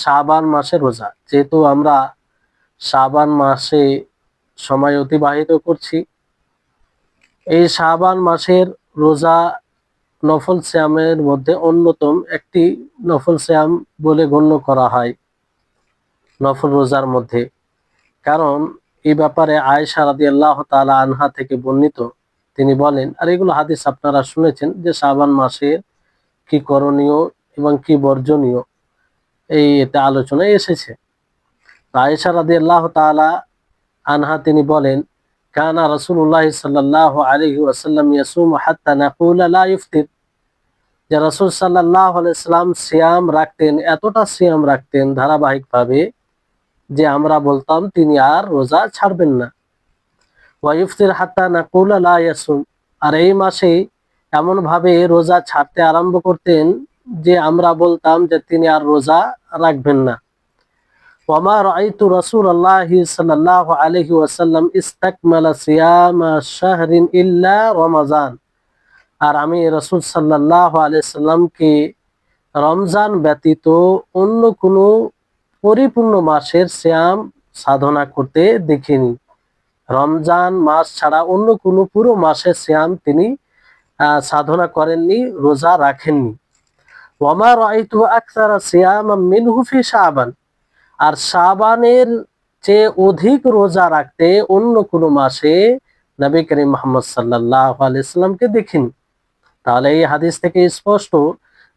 শাবান মাসে রোজা। যেহেতু আমরা শাবান মাসে সময় অতিবাহিত করছি, এই শাবান মাসের রোজা নফল সিয়ামের মধ্যে অন্যতম একটি নফল সিয়াম বলে গণ্য করা হয় নফল রোজার মধ্যে। কারণ এই ব্যাপারে আয়েশা রাদিয়াল্লাহু তাআলা আনহা থেকে বর্ণিত, তিনি বলেন, আর এগুলো হাদিস আপনারা শুনেছেন, যে শাবান মাসের কি করণীয় এবং কি বর্জনীয় এই এটা আলোচনায় এসেছে। আয়েশা রাদিয়াল্লাহু তাআলা আনহা তিনি বলেন, কানা রাসূলুল্লাহ সাল্লাল্লাহু আলাইহি ওয়াসাল্লাম ইয়াসুমু হাত্তা নাকুলা লা ইফতির, যে রাসূল সাল্লাল্লাহু আলাইহি সাল্লাম সিয়াম রাখতেন, এতটা সিয়াম রাখতেন ধারাবাহিকভাবে যে আমরা বলতাম তিনি আর রোজা ছাড়বেন না। ওয়া ইফতির হাত্তা নাকুলা লা ইয়াসুম, আর এই মাসে এমন ভাবে রোজা ছাড়তে আরম্ভ করতেন যে আমরা বলতাম যে তিনি আর রোজা রাখবেন না। ওয়ামা রাআইতু রাসূলুল্লাহি সাল্লাল্লাহু আলাইহি ওয়াসাল্লাম ইসতাকমালা সিয়ামা শাহরিন ইল্লা রমাজান, আর আমি রাসূল সাল্লাল্লাহু আলাইহি সাল্লামকে রমজান ব্যতীত অন্য কোনো পরিপূর্ণ মাসের সিয়াম সাধনা করতে দেখিনি। রমজান মাস ছাড়া অন্য কোনো পুরো মাসের সিয়াম তিনি সাধনা করেননি, রোজা রাখেননি। ওয়ামা রাআইতু আকসারা সিয়ামান মিনহু ফি শাবান, আর শাবানের চেয়ে অধিক রোজা রাখতে অন্য কোনো মাসে নবী করিম মুহাম্মদ সাল্লাল্লাহু আলাইহি সাল্লামকে দেখিনি। তাহলে এই হাদিস থেকে স্পষ্ট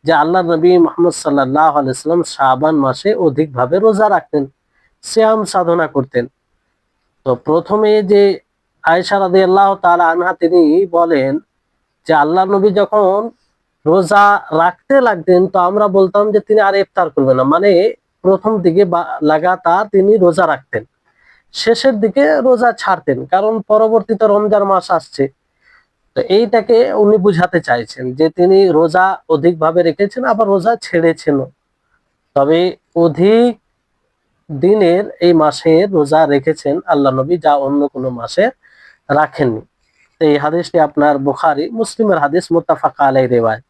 যে আল্লাহ নবী মুহাম্মদ সাল্লাল্লাহু আলাইহি সাল্লাম শাবান মাসে অধিকভাবে রোজা রাখতেন, সিয়াম সাধনা করতেন। তো প্রথমে যে আয়েশা রাদিয়াল্লাহু তাআলা আনহা তিনি বলেন যে আল্লাহ নবী যখন রোজা রাখতে লাগতেন তো আমরা বলতাম যে তিনি আর ইফতার করবেন না, মানে প্রথম দিকে লাগাতার তিনি রোজা রাখতেন, শেষের দিকে রোজা ছাড়তেন, কারণ পরবর্তীতে রমজান মাস আসছে। তো এইটাকে উনি বুঝাতে চাইছেন যে তিনি রোজা অধিকভাবে রেখেছেন, আবার রোজা ছেড়েছেন, তবে অধিক দিনের এই মাসে রোজা রেখেছেন আল্লাহ নবী, যা অন্য কোনো মাসে রাখেননি। এই হাদিসটি আপনার বুখারী মুসলিমের হাদিস, মুত্তাফাক আলাইহি রিওয়ায়াত।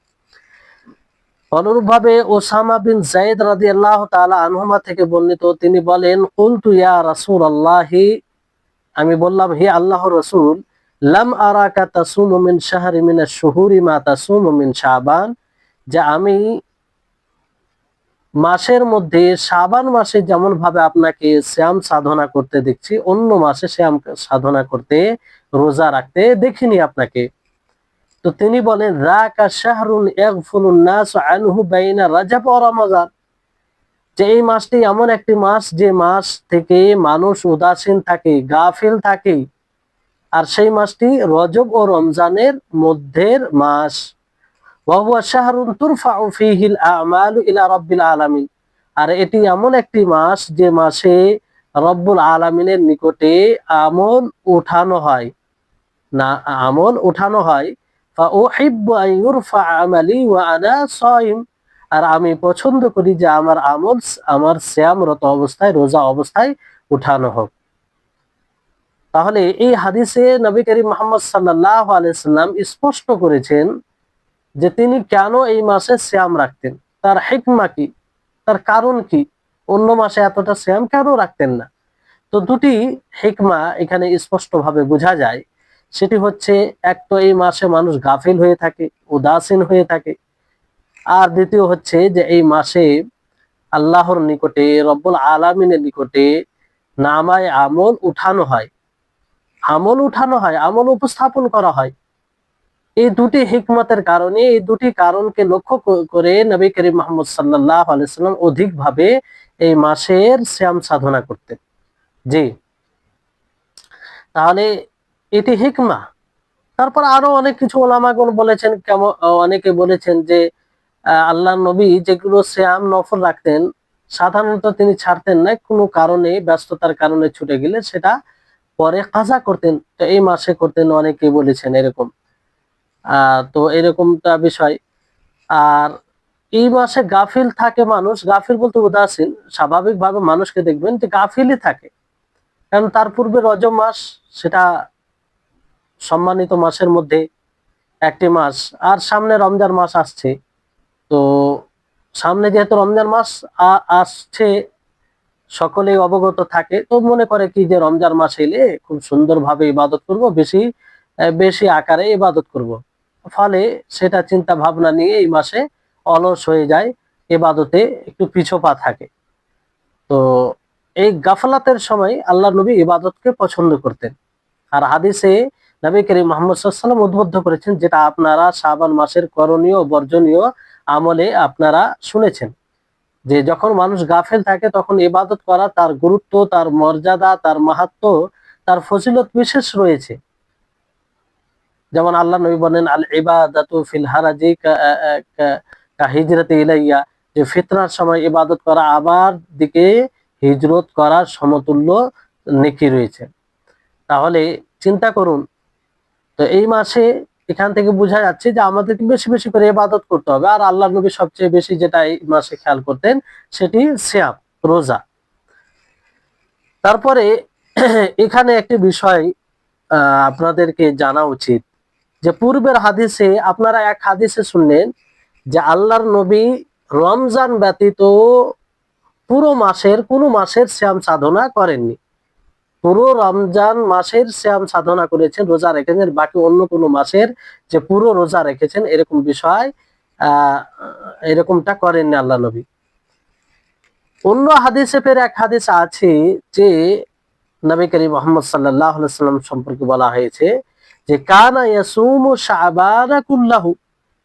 অনুরূপভাবে ওসামা বিন যায়েদ রাদিয়াল্লাহু তাআলা আনহুমা থেকে বর্ণিত, তিনি বলেন, কুলতু ইয়া রাসূলুল্লাহি, আমি বললাম হে আল্লাহর রাসূল, লাম আরাকা তাসুমু মিন শাহরি মিনাশ শুহুরি মা তাসুমু মিন শাবান, যে আমি মাসের মধ্যে শাবান মাসে যেমন ভাবে আপনাকে সিয়াম সাধনা করতে দেখছি, অন্য মাসে সিয়াম সাধনা করতে, রোজা রাখতে দেখিনি আপনাকে। তো তিনি বলেন, যাকা শাহরুন ইয়াগফুলুন নাস আনহু বাইনা রাজব ওয়া রমাজান, যে এই মাসটি এমন একটি মাস যে মাস থেকে মানুষ উদাসীন থাকে, গাফিল থাকে, আর সেই মাসটি রজব ও রমজানের মধ্যের মাস। ওয়া হুয়া শাহরুন তুরফাউ ফীহিল আমালু ইলা রাব্বিল আলামিন, আর এটি এমন একটি মাস যে মাসে রব্বুল আলামিনের নিকটে আমল উঠানো হয়, না আমল উঠানো হয়। ফা উহিব্বু আন ইউরফা আমালি ওয়া আনা সাইম, আর আমি পছন্দ করি যে আমার আমল আমার সিয়ামরত অবস্থায়, রোজা অবস্থায় উঠানো হোক। তাহলে এই হাদিসে নবী করিম মুহাম্মদ সাল্লাল্লাহু আলাইহি সাল্লাম স্পষ্ট করেছেন যে তিনি কেন এই মাসে সিয়াম রাখতেন, তার হিকমা কি, তার কারণ কি, অন্য মাসে এতটা সিয়াম কেন রাখতেন না। তো দুটি হিকমা এখানে স্পষ্টভাবে বোঝা যায়। সেটি হচ্ছে, এক তো এই মাসে মানুষ গাফিল হয়ে থাকে, উদাসীন হয়ে থাকে, আর দ্বিতীয় হচ্ছে যে এই মাসে আল্লাহর নিকটে, রব্বুল আলামিনের নিকটে নামায় আমল উঠানো হয়, আমল উপস্থাপন করা হয়। এই দুটি হিকমতের কারণে, এই দুটি কারণকে লক্ষ্য করে নবী করিম মুহাম্মদ সাল্লাল্লাহু আলাইহি সাল্লাম অধিকভাবে এই মাসের সিয়াম সাধনা করতেন। জি, তাহলে এটি হিকমা। তারপর আরো অনেক কিছু ওলামাগণ বলেছেন, কেমন অনেকে বলেছেন যে আল্লাহ নবী যেগুলো সিয়াম নফল রাখতেন সাধারণত তিনি ছাড়তেন না, কোনো কারণে, ব্যস্ততার কারণে ছুটে গেলে সেটা পরে কাজা করতেন, তো এই মাসে করতেন, অনেকে বলেছেন এরকম। তো এরকমটা বিষয়। আর এই মাসে গাফিল থাকে মানুষ, গাফিল বলতে উদাসীন, স্বাভাবিকভাবে মানুষকে দেখবেন যে গাফিলই থাকে, কারণ তার পূর্বে রজব মাস, সেটা সম্মানিত মাসের মধ্যে একটি মাস, আর সামনে রমজান মাস আসছে। তো সামনে যেহেতু রমজান মাস আসছে, সকলেই অবগত থাকে, তো মনে করে কি যে রমজান মাস এলে খুব সুন্দরভাবে ইবাদত করব, বেশি বেশি আকারে ইবাদত করব। ফলে সেটা চিন্তা ভাবনা নিয়ে এই মাসে অলস হয়ে যায়, ইবাদতে একটু পিছপা থাকে। তো এই গাফলাতের সময় আল্লাহ নবী ইবাদতকে পছন্দ করতেন। আর হাদিসে নবী করিম মুহাম্মদ সাল্লাল্লাহু আলাইহি ওয়াসাল্লাম উদ্বুদ্ধ করেছেন, যেটা আপনারা শাবান মাসের করণীয় ও বর্জনীয় আমলে আপনারা শুনেছেন, যে যখন মানুষ গাফেল থাকে তখন ইবাদত করা, তার গুরুত্ব, তার মর্যাদা, তার মাহাত্ম্য, তার ফজিলত বিশেষ রয়েছে। যেমন আল্লাহ নবী বলেন, আল ইবাদাতু ফিল হারাজি কা হিজরাতি ইলাইয়া, যে ফিতনার সময় ইবাদত করা আবার দিকে হিজরত করার সমতুল্য নেকি রয়েছে। তাহলে চিন্তা করুন, তো এই মাসে এখান থেকে বোঝা যাচ্ছে যে আমাদেরকে বেশি বেশি করে ইবাদত করতে হবে। আর আল্লাহ নবী সবচেয়ে বেশি যেটা এই মাসে খেয়াল করতেন সেটি সিয়াম, রোজা। তারপরে এখানে একটি বিষয় আপনাদেরকে জানা উচিত, যে পূর্বের হাদিসে আপনারা এক হাদিসে শুনলেন যে আল্লাহর নবী রমজান ব্যতীত পুরো মাসের কোনো মাসের সিয়াম সাধনা করেননি। পুরো রমজান মাসের সিয়াম সাধনা করেছেন, রোজা রেখেছেন, বাকি অন্য কোনো মাসের যে পুরো রোজা রেখেছেন এরকম বিষয় এরকমটা করেননি আল্লাহ নবী। অন্য হাদিসে ফের এক হাদিস আছে যে নবী করিম মুহাম্মদ সাল্লাল্লাহু আলাইহি ওয়াসাল্লাম সম্পর্কে বলা হয়েছে যে কানা ইয়াসুমু শাবানা কুল্লাহু,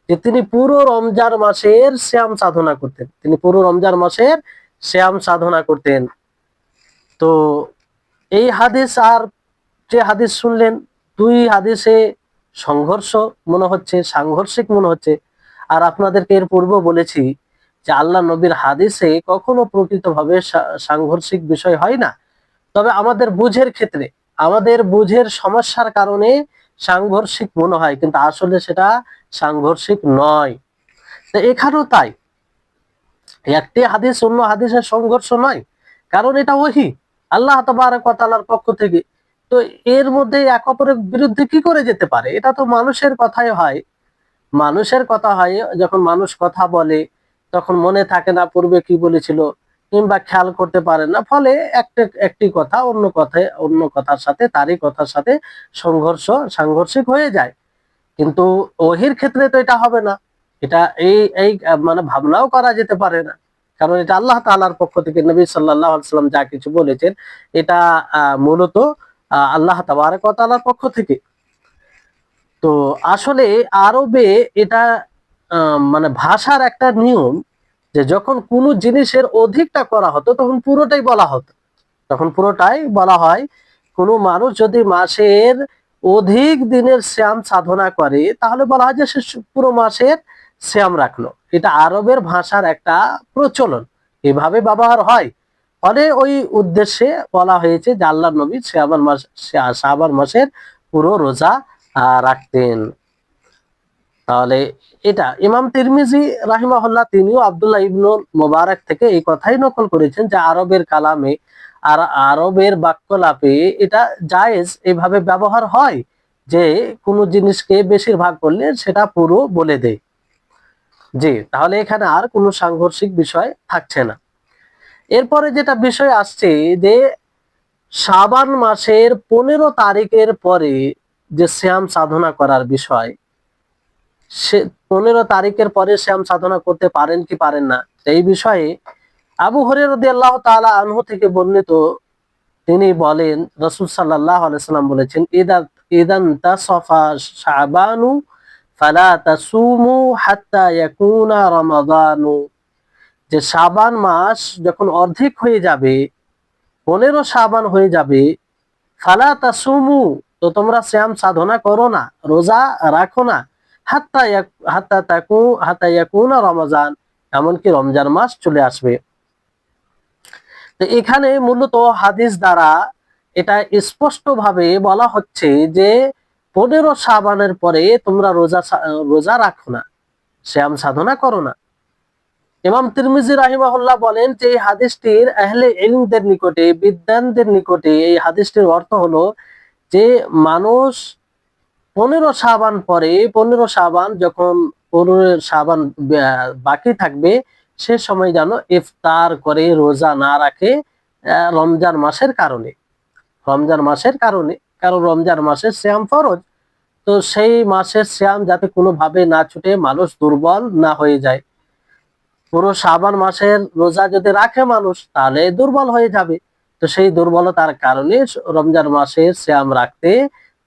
যে তিনি পুরো রমজান মাসের সিয়াম সাধনা করতেন, তিনি পুরো রমজান মাসের সিয়াম সাধনা করতেন। তো এই হাদিস আর যে হাদিস শুনলেন, দুই হাদিসে সংঘর্ষ মনে হচ্ছে, সাংঘর্ষিক মনে হচ্ছে। আর আপনাদেরকে এর পূর্বে বলেছি যে আল্লাহ নবীর হাদিসে কখনো প্রকৃতভাবে সাংঘর্ষিক বিষয় হয় না, তবে আমাদের বুঝের ক্ষেত্রে, আমাদের বুঝের সমস্যার কারণে সাংঘর্ষিক মনে হয়, কিন্তু আসলে সেটা সাংঘর্ষিক নয়। তো এখানেও তাই, একটি হাদিস অন্য হাদিসের সংঘর্ষ নয়, কারণ এটা ওহী, আল্লাহ তাবারক ওয়া তাআলার পক্ষ থেকে। তো এর মধ্যে এক অপরের বিরুদ্ধে কি করে যেতে পারে? এটা তো মানুষের কথাই হয়, মানুষের কথা হয়। যখন মানুষ কথা বলে তখন মনে থাকে না পূর্বে কি বলেছিল, কিংবা খেয়াল করতে পারে না, ফলে একটি কথা অন্য কথার সাথে, তারই কথার সাথে সাংঘর্ষিক হয়ে যায়। কিন্তু ওহির ক্ষেত্রে তো এটা হবে না, এটা এই এই মানে ভাবনাও করা যেতে পারে না, কারণ এটা আল্লাহ তাআলার পক্ষ থেকে নবী সাল্লাল্লাহু আলাইহি ওয়াসাল্লাম যা কিছু বলেছেন এটা মূলত আল্লাহ তাবারক ওয়া তাআলার পক্ষ থেকে। তো আসলে আরবে এটা মানে ভাষার একটা নিয়ম, যে যখন কোনো জিনিসের অধিকটা করা হতো তখন পুরোটাই বলা হতো, তখন পুরোটাই বলা হয়। কোনো মানুষ যদি মাসের অধিক দিনের শ্যাম সাধনা করে তাহলে বলা হয় যে সে পুরো মাসের শ্যাম রাখলো। এটা আরবের ভাষার একটা প্রচলন, এভাবে ব্যবহার হয়। ফলে ওই উদ্দেশ্যে বলা হয়েছে যে আল্লাহ নবী শাবান মাসের পুরো রোজা রাখতেন। তাহলে এটা ইমাম তিরমিজি রাহিমাহুল্লাহ তিনিও আব্দুল্লাহ ইবনুল মুবারক থেকে এই কথাই নকল করেছেন যে আরবের কালামে আর আরবের বাক্যলাপে এটা জায়েজ, এভাবে ব্যবহার হয় যে কোনো জিনিসকে বেশিরভাগ করলে সেটা পুরো বলে দেয়। জি, তাহলে এখানে আর কোনো সাংঘর্ষিক বিষয় থাকছে না। এরপরে যেটা বিষয় আসছে যে শাবান মাসের 15 তারিখের পরে যে সিয়াম সাধনা করার বিষয়, সে 15 তারিখের পরে শ্যাম সাধনা করতে পারেন কি পারেন না, এই বিষয়ে আবু হুরায়রা রাদিয়াল্লাহু তাআলা আনহু থেকে বর্ণিত, তিনি বলেন রাসূল সাল্লাল্লাহু আলাইহি সাল্লাম বলেছেন, ইদান তাসাফা শাবানু ফালা তাসুমু হাত্তা ইয়াকুনা রমাদানু, যে শাবান মাস যখন অর্ধেক হয়ে যাবে, 15 শাবান হয়ে যাবে, ফালা তাসুমু, তো তোমরা শ্যাম সাধনা করো না, রোজা রাখো না, হাত্তা ইয়াকুনা রমজান, এমনকি রমজান মাস চলে আসবে। তো এখানে মূলত হাদিস দ্বারা এটা স্পষ্ট ভাবে বলা হচ্ছে যে 15 শাবানের পরে তোমরা রোজা রাখো না, শ্যাম সাধনা করো না। ইমাম তিরমিজি রাহিমাহুল্লাহ বলেন যে এই হাদিসটির আহলে ইলমদের নিকটে, বিদ্বানদের নিকটে এই হাদিসটির অর্থ হলো যে মানুষ 15 শাবান পরে, 15 শাবান যখন 15 শাবান বাকি থাকবে, সে সময় যেন ইফতার করে রোজা না রাখে, রমজান মাসের কারণে। রমজান মাসের কারণে, কারণ রমজান মাসের সিয়াম ফরজ। তো সেই মাসের সিয়াম যাতে কোনোভাবে না ছুটে, মানুষ দুর্বল না হয়ে যায়। পুরো শাবান মাসের রোজা যদি রাখে মানুষ, তাহলে দুর্বল হয়ে যাবে। তো সেই দুর্বলতার কারণে রমজান মাসের সিয়াম রাখতে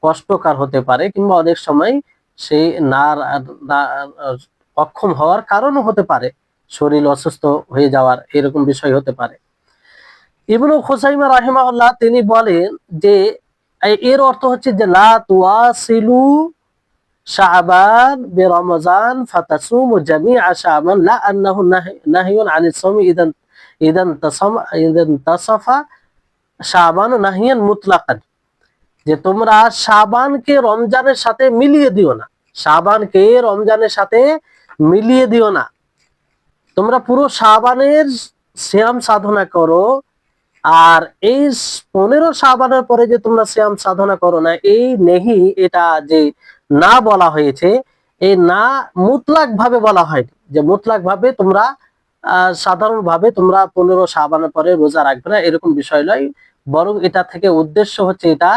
কষ্টকর হতে পারে, কিংবা অনেক সময় সেই অক্ষম হওয়ার কারণও হতে পারে, শরীর অসুস্থ হয়ে যাওয়ার এরকম বিষয় হতে পারে। ইবনু খুযাইমা রাহিমাহুল্লাহ তিনি বলেন যে এর অর্থ হচ্ছে যে লা তুয়াসিলু শাবান বিরমজান ফাতাসুমু জামিআ শাবান, লা আন্নাহু নাহিয়ুন আনিস সাওমি ইদান ইদান তাসাফা শাবান নাহিয়ান মুতলাকান। যে তোমরা শাবানকে রমজানের সাথে মিলিয়ে দিও না, শাবানকে রমজানের সাথে মিলিয়ে দিও না। তোমরা পুরো শাবানের সিয়াম সাধনা করো, আর এই 15 শাবানের পরে যে তোমরা সিয়াম সাধনা করো না, এই নেহি, এটা যে না বলা হয়েছে, এই না মুতলাক ভাবে বলা হয়নি যে মুতলাক ভাবে তোমরা সাধারণ ভাবে তোমরা 15 শাবানের পরে রোজা রাখবে না, এরকম বিষয় নয়। বরং এটা থেকে উদ্দেশ্য হচ্ছে এটা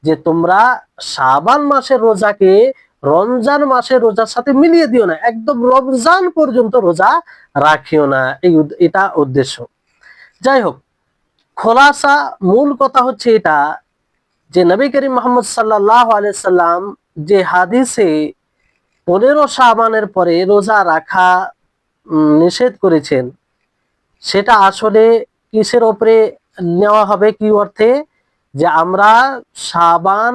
যে তোমরা শাবান মাসের রোজাকে রমজান মাসের রোজার সাথে মিলিয়ে দিও না, একদম রমজান পর্যন্ত রোজা রাখিও না, এটা উদ্দেশ্য। যাই হোক, খোলাসা মূল কথা হচ্ছে এটা যে নবী করিম মুহাম্মদ সাল্লাল্লাহু আলাইহি সাল্লাম যে হাদিসে 15 শাবানের পরে রোজা রাখা নিষেধ করেছেন, সেটা আসলে কিসের উপরে নেওয়া হবে, কি অর্থে? যে আমরা শাবান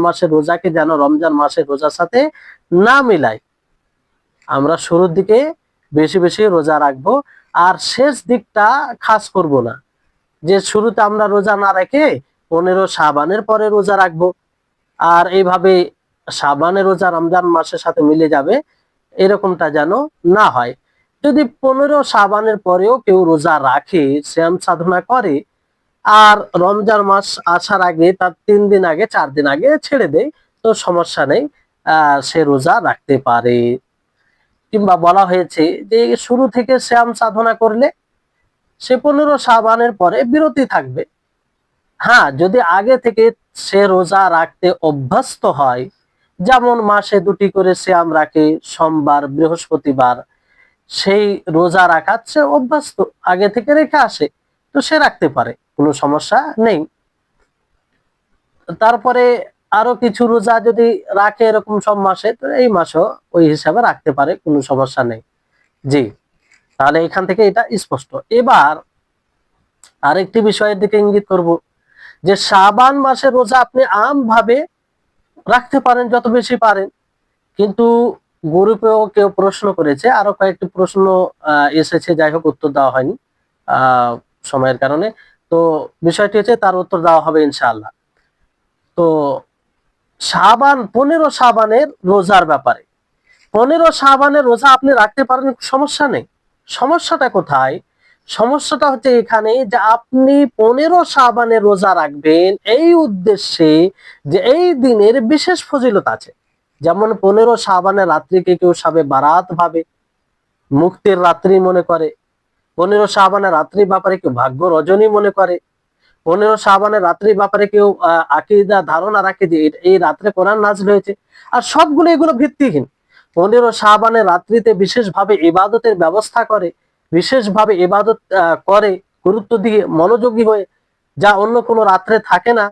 মাসের রোজাকে যেন রমজান মাসের রোজার সাথে না মিলাই। আমরা শুরুর দিকে বেশি বেশি রোজা রাখবো, আর শেষ দিকটা খাস করব না, যে শুরুতে আমরা রোজা না রেখে 15 শাবানের পরে রোজা রাখবো, আর এইভাবে শাবানের রোজা রমজান মাসের সাথে মিলে যাবে, এরকমটা যেন না হয়। যদি 15 শাবানের পরেও কেউ রোজা রাখে, সিয়াম সাধনা করে, আর রমজান মাস আসার আগে, তার 3 দিন আগে 4 দিন আগে ছেড়ে দেয়, তো সমস্যা নেই, সে রোজা রাখতে পারে। কিংবা বলা হয়েছে যে শুরু থেকে সিয়াম সাধনা করলে সে 15 শাবানের পরে বিরতি থাকবে। হ্যাঁ, যদি আগে থেকে সে রোজা রাখতে অভ্যস্ত হয়, যেমন মাসে 2টি করে সিয়াম রাখে, সোমবার বৃহস্পতিবার, সেই রোজা রাখার সে অভ্যস্ত, আগে থেকে রেখে আসে, তো সে রাখতে পারে, কোনো সমস্যা নেই। তারপরে আরো কিছু রোজা যদি রাখে এরকম সব মাসে, তো এই মাসও ওই হিসাবে রাখতে পারে, কোনো সমস্যা নেই। জি, তাহলে এখান থেকে এটা স্পষ্ট। এবার আরেকটি বিষয়ের দিকে ইঙ্গিত করব, যে শাবান মাসের রোজা আপনি আম ভাবে রাখতে পারেন যত বেশি পারেন, কিন্তু গ্রুপেও কেউ প্রশ্ন করেছে, আরো কয়েকটি প্রশ্ন এসেছে, যাই হোক উত্তর দেওয়া হয়নি সময়ের কারণে। তো বিষয়টি হচ্ছে তার উত্তর দেওয়া হবে ইনশাআল্লাহ। তো শাবান 15 শাবানের রোজার ব্যাপারে, 15 শাবানের রোজা আপনি রাখতে পারেন, সমস্যা নেই। সমস্যাটা কোথায়? সমস্যাটা হচ্ছে এখানে যে আপনি 15 শাবানের রোজা রাখবেন এই উদ্দেশ্যে যে এই দিনের বিশেষ ফজিলত আছে। যেমন 15 শাবানের রাত্রিকে কেউ শাবে বারাত ভাবে, মুক্তির রাত্রি মনে করে। 15 শাবানের রাত্রির ব্যাপারে কেউ ভাগ্য রজনী মনে করে। 15 শাবানের রাত্রির ব্যাপারে কেউ আকীদা ধারণা রাখে যে এই রাত্রে কোরআন নাযিল হয়েছে। আর সবগুলো এগুলো ভিত্তিহীন। 15 শাবানের রাত্রিতে বিশেষভাবে ইবাদতের ব্যবস্থা করে, বিশেষভাবে ইবাদত করে গুরুত্ব দিয়ে মনোযোগী হয়ে, যা অন্য কোনো রাত্রে থাকে না।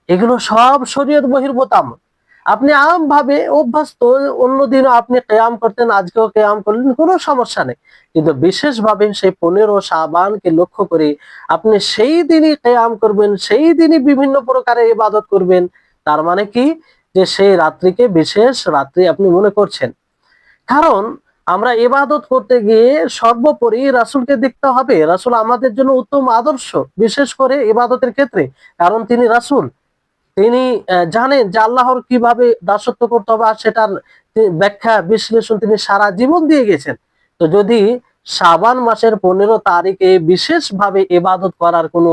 এগুলো সব শরীয়ত বহির্ভূত আমল। আপনি আম ভাবে অভ্যস্ত, অন্যদিনও আপনি কিয়াম করতেন, আজকেও কিয়াম করলেন, কোনো সমস্যা নেই। কিন্তু বিশেষভাবে সেই 15 শাবানকে লক্ষ্য করে আপনি সেই দিনই কিয়াম করবেন, সেই দিনই বিভিন্ন প্রকারের ইবাদত করবেন, তার মানে কি? যে সেই রাত্রিকে বিশেষ রাত্রি আপনি মনে করছেন। কারণ আমরা ইবাদত করতে গিয়ে সর্বোপরি রাসূলকে দেখতে হবে। রাসূল আমাদের জন্য উত্তম আদর্শ, বিশেষ করে ইবাদতের ক্ষেত্রে, কারণ তিনি রাসূল। তিনি জানেন যে আল্লাহর কিভাবে দাসত্ব করতে হবে, আর সেটার ব্যাখ্যা বিশ্লেষণ তিনি সারা জীবন দিয়ে গেছেন। তো যদি শাবান মাসের 15 তারিখে বিশেষভাবে ইবাদত করার কোনো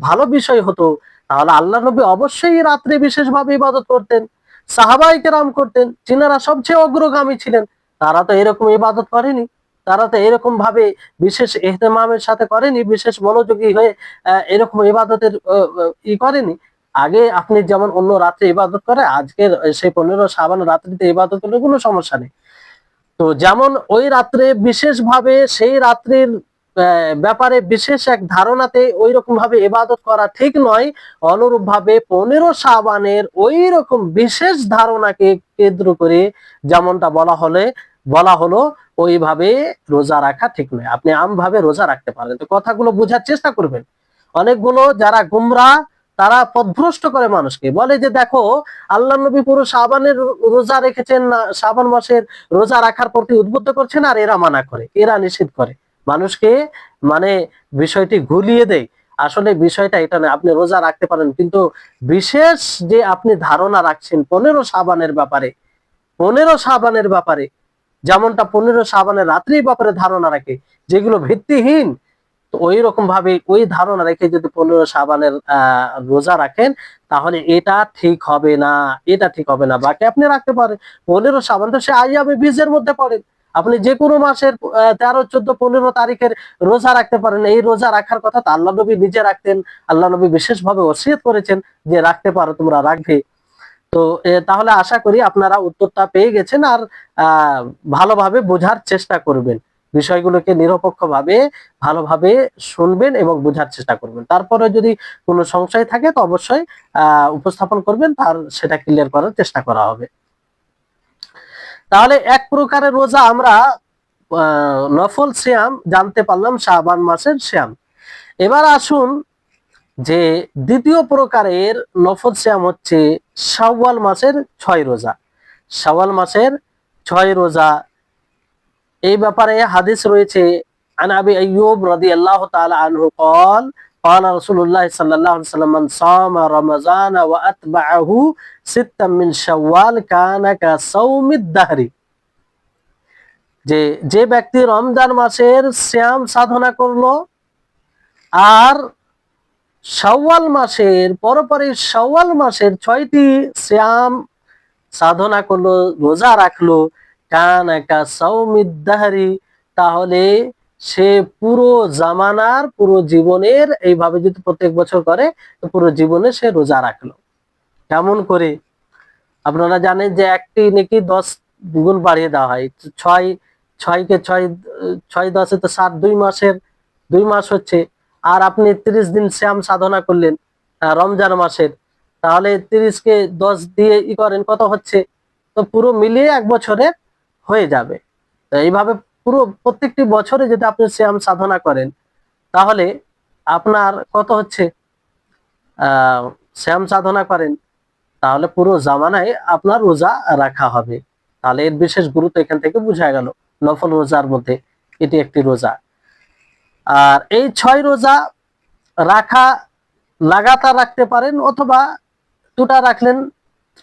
ভালো বিষয় হতো, তাহলে আল্লাহ নবী অবশ্যই রাত্রে বিশেষভাবে ইবাদত করতেন, সাহাবায়ে কেরাম করতেন, যিনারা সবচেয়ে অগ্রগামী ছিলেন, তারা তো এরকম ইবাদত করেনি, তারা তো এরকম ভাবে বিশেষ ইহতেমামের সাথে করেনি, বিশেষ মনোযোগী হয়ে এরকম ইবাদতের করেনি। আগে আপনি যেমন অন্য রাত্রে ইবাদত করে, আজকের সেই 15 শাবান রাত্রিতে ইবাদত করলে কোনো সমস্যা নেই। তো যেমন ওই রাত্রে বিশেষ ভাবে সেই রাত্রির ব্যাপারে বিশেষ এক ধারণাতে ওই রকম ভাবে ইবাদত করা ঠিক নয়, অনুরূপ ভাবে 15 শাবানের ওই রকম বিশেষ ধারণাকে কেন্দ্র করে যেমনটা বলা হলো ওইভাবে রোজা রাখা ঠিক নয়। আপনি আমভাবে রোজা রাখতে পারেন। তো কথাগুলো বোঝার চেষ্টা করবেন। অনেকগুলো যারা গুমরাহ তারা পথভ্রষ্ট করে মানুষকে, বলে যে দেখো আল্লাহ নবী পুরো শাবানের রোজা রেখেছেন, না শাবান মাসের রোজা রাখার প্রতি উদ্বুদ্ধ করছেন, আর এরা মানা করে, এরা নিষেধ করে মানুষকে, মানে বিষয়টি ঘুলিয়ে দেয়। আসলে বিষয়টা এটা না, আপনি রোজা রাখতে পারেন, কিন্তু বিশেষ যে আপনি ধারণা রাখছেন 15 শাবানের ব্যাপারে, 15 শাবানের ব্যাপারে, যেমনটা 15 শাবানের রাত্রির ব্যাপারে ধারণা রাখে, যেগুলো ভিত্তিহীন, তো ওই রকম ভাবে ওই ধারণা রেখে যদি 15 শাবানের রোজা রাখেন, তাহলে এটা ঠিক হবে না, এটা ঠিক হবে না। বাকি আপনি রাখতে পারেন 15 শাবান, তো সে আইয়ামে বীজের মধ্যে পড়ে, আপনি যে কোনো মাসের 13, 14, 15 তারিখের রোজা রাখতে পারেন। এই রোজা রাখার কথা তো আল্লাহ নবী নিজে রাখতেন, আল্লাহ নবী বিশেষভাবে ওসিয়ত করেছেন যে রাখতে পারো, তোমরা রাখবে। তো তাহলে আশা করি আপনারা উত্তরটা পেয়ে গেছেন, আর ভালোভাবে বোঝার চেষ্টা করবেন, বিষয়গুলোকে নিরপেক্ষভাবে ভালোভাবে শুনবেন এবং বোঝার চেষ্টা করবেন। তারপরে যদি কোনো সংশয় থাকে তো অবশ্যই উপস্থাপন করবেন, তার সেটা ক্লিয়ার করার চেষ্টা করা হবে। তাহলে এক প্রকারের রোজা আমরা নফল সিয়াম জানতে পারলাম, শাবান মাসের সিয়াম। এবার আসুন যে দ্বিতীয় প্রকারের নফল সিয়াম হচ্ছে শাওয়াল মাসের 6 রোজা। শাওয়াল মাসের 6 রোজা, এই ব্যাপারে হাদিস রয়েছে। আন আবি আইয়ুব রাদিয়াল্লাহু তাআলা আনহু قال قال رسول الله صلى الله عليه وسلم من صام رمضان واتبعه ستا من شوال كان كصوم الدهر। যে ব্যক্তি রমজান মাসের সিয়াম সাধনা করলো আর শাওয়াল মাসের পরপরই শাওয়াল মাসের 6টি সিয়াম সাধনা করলো, রোজা রাখলো, কানা কা সাওমিদ দাহরি, তাহলে সে পুরো জামানার পুরো জীবনের এইভাবে যদি প্রত্যেক বছর করে তো পুরো জীবনে সে রোজা রাখলো। কেমন করে? আপনারা জানেন যে একটি নাকি 10 গুণ বাড়িয়ে দেওয়া হয়। 6 কে 6 10 তো 7, 2 মাস হচ্ছে। আর আপনি 30 দিন শ্যাম সাধনা করলেন রমজান মাসের, তাহলে 30 কে 10 দিয়ে করেন, কত হচ্ছে? তো পুরো মিলিয়ে 1 বছরে হয়ে যাবে। তো এইভাবে পুরো প্রত্যেকটি বছরে যদি আপনি শ্যাম সাধনা করেন, তাহলে আপনার কত হচ্ছে? শ্যাম সাধনা করেন, তাহলে পুরো জামানায় আপনার রোজা রাখা হবে। তাহলে এর বিশেষ গুরুত্ব এখান থেকে বোঝা গেল। নফল রোজার মধ্যে এটি একটি রোজা। আর এই 6 রোজা রাখা লাগাতার রাখতে পারেন, অথবা দুটা রাখলেন,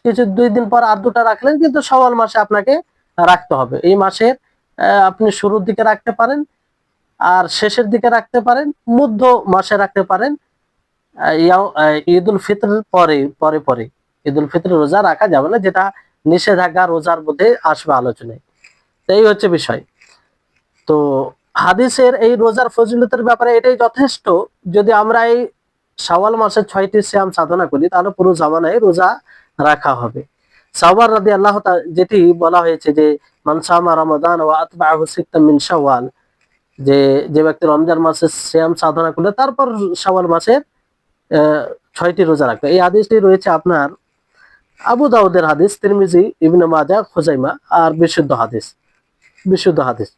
কিছু 2 দিন পর আর দুটা রাখলেন, কিন্তু শাওয়াল মাসে আপনাকে রাখতে হবে। এই মাসের আপনি শুরুর দিকে রাখতে পারেন, আর শেষের দিকে রাখতে পারেন, মধ্য মাসে রাখতে পারেন। ঈদুল ফিতর পরে পরে পরে ঈদুল ফিতর রোজা রাখা যাবে না, যেটা নিষেধাজ্ঞা রোজার মধ্যে আসবে আলোচনায়। এই হচ্ছে বিষয়। তো হাদিসের এই রোজার ফজিলতের ব্যাপারে এটাই যথেষ্ট। যদি আমরা এই শাওয়াল মাসের 6টি সিয়াম সাধনা করি, তাহলে পুরো জামানায় রোজা রাখা হবে। সাওবার রাদিয়াল্লাহু তাআলা যেটি বলা হয়েছে যে মান সামা রমাদান ওয়া আতবাহু সিত্তাম মিন শাওয়াল, যে ব্যক্তি রমজান মাসের সিয়াম সাধনা করলে তারপর শাওয়াল মাসের 6টি রোজা রাখবে। এই হাদিসটি রয়েছে আপনার আবু দাউদের হাদিস, তিরমিজি, ইবনে মাজাহ, খুজাইমা, আর বিশুদ্ধ হাদিস।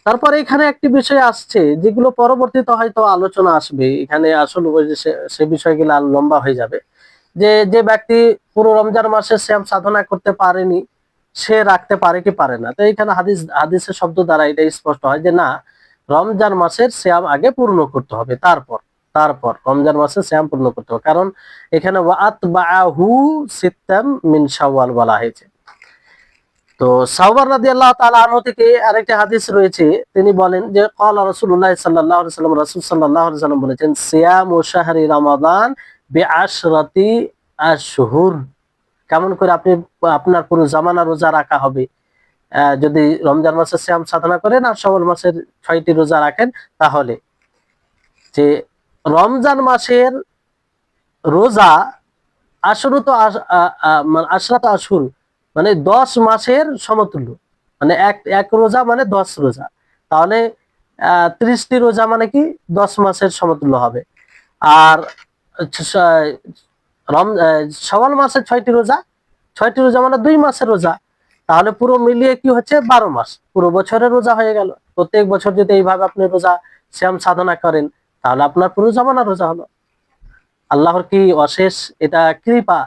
তারপরে এখানে একটি বিষয় আসছে, যেগুলো পরবর্তীতে হয়তো আলোচনা আসবে, এখানে আসলে সে বিষয়গুলো আর লম্বা হয়ে যাবে। যে ব্যক্তি পুরো রমজান মাসে সিয়াম সাধনা করতে পারেনি, সে রাখতে পারে কি পারে না? তো এখানে হাদিসের শব্দ দ্বারা এটা স্পষ্ট হয় যে না, রমজান মাসের সিয়াম আগে পূর্ণ করতে হবে, তারপর রমজান মাসের সিয়াম পূর্ণ করতে হবে। কারণ এখানে ওয়াতবাহু সিত্তাম মিন শাওয়াল বলা হয়েছে। তো সাওবার রাদিয়াল্লাহু তাআলা আনহু থেকে আরেকটি হাদিস রয়েছে, তিনি বলেন যে ক্বালা রাসূলুল্লাহ সাল্লাল্লাহু আলাইহি ওয়াসাল্লাম, রাসূল সাল্লাল্লাহু আলাইহি ওয়াসাল্লাম বলেছেন সিয়ামু শাহরি রমাদান বিআশরাতি আশহুর কেমন করে আপনার পুরো জামানা রোজা রাখা হবে যদি রমজান মাসের শ্যাম সাধনা করেন আর শাওয়াল মাসের 6টি রোজা রাখেন, তাহলে যে রমজান মাসের রোজা আশরত মানে আশরাত আশুর মানে 10 মাসের সমতুল্য, মানে এক রোজা মানে 10 রোজা, তাহলে 30টি রোজা মানে কি 10 মাসের সমতুল্য হবে। আর শাওয়াল মাসের 6টি রোজা, 6টি রোজা মানে 2 মাসের রোজা, তাহলে পুরো মিলিয়ে কি হচ্ছে 12 মাস, পুরো বছরের রোজা হয়ে গেল। প্রত্যেক বছর যদি এইভাবে আপনি রোজা শ্যাম সাধনা করেন, তাহলে আপনার পুরো জামানা রোজা হলো। আল্লাহর কি অশেষ এটা কৃপা,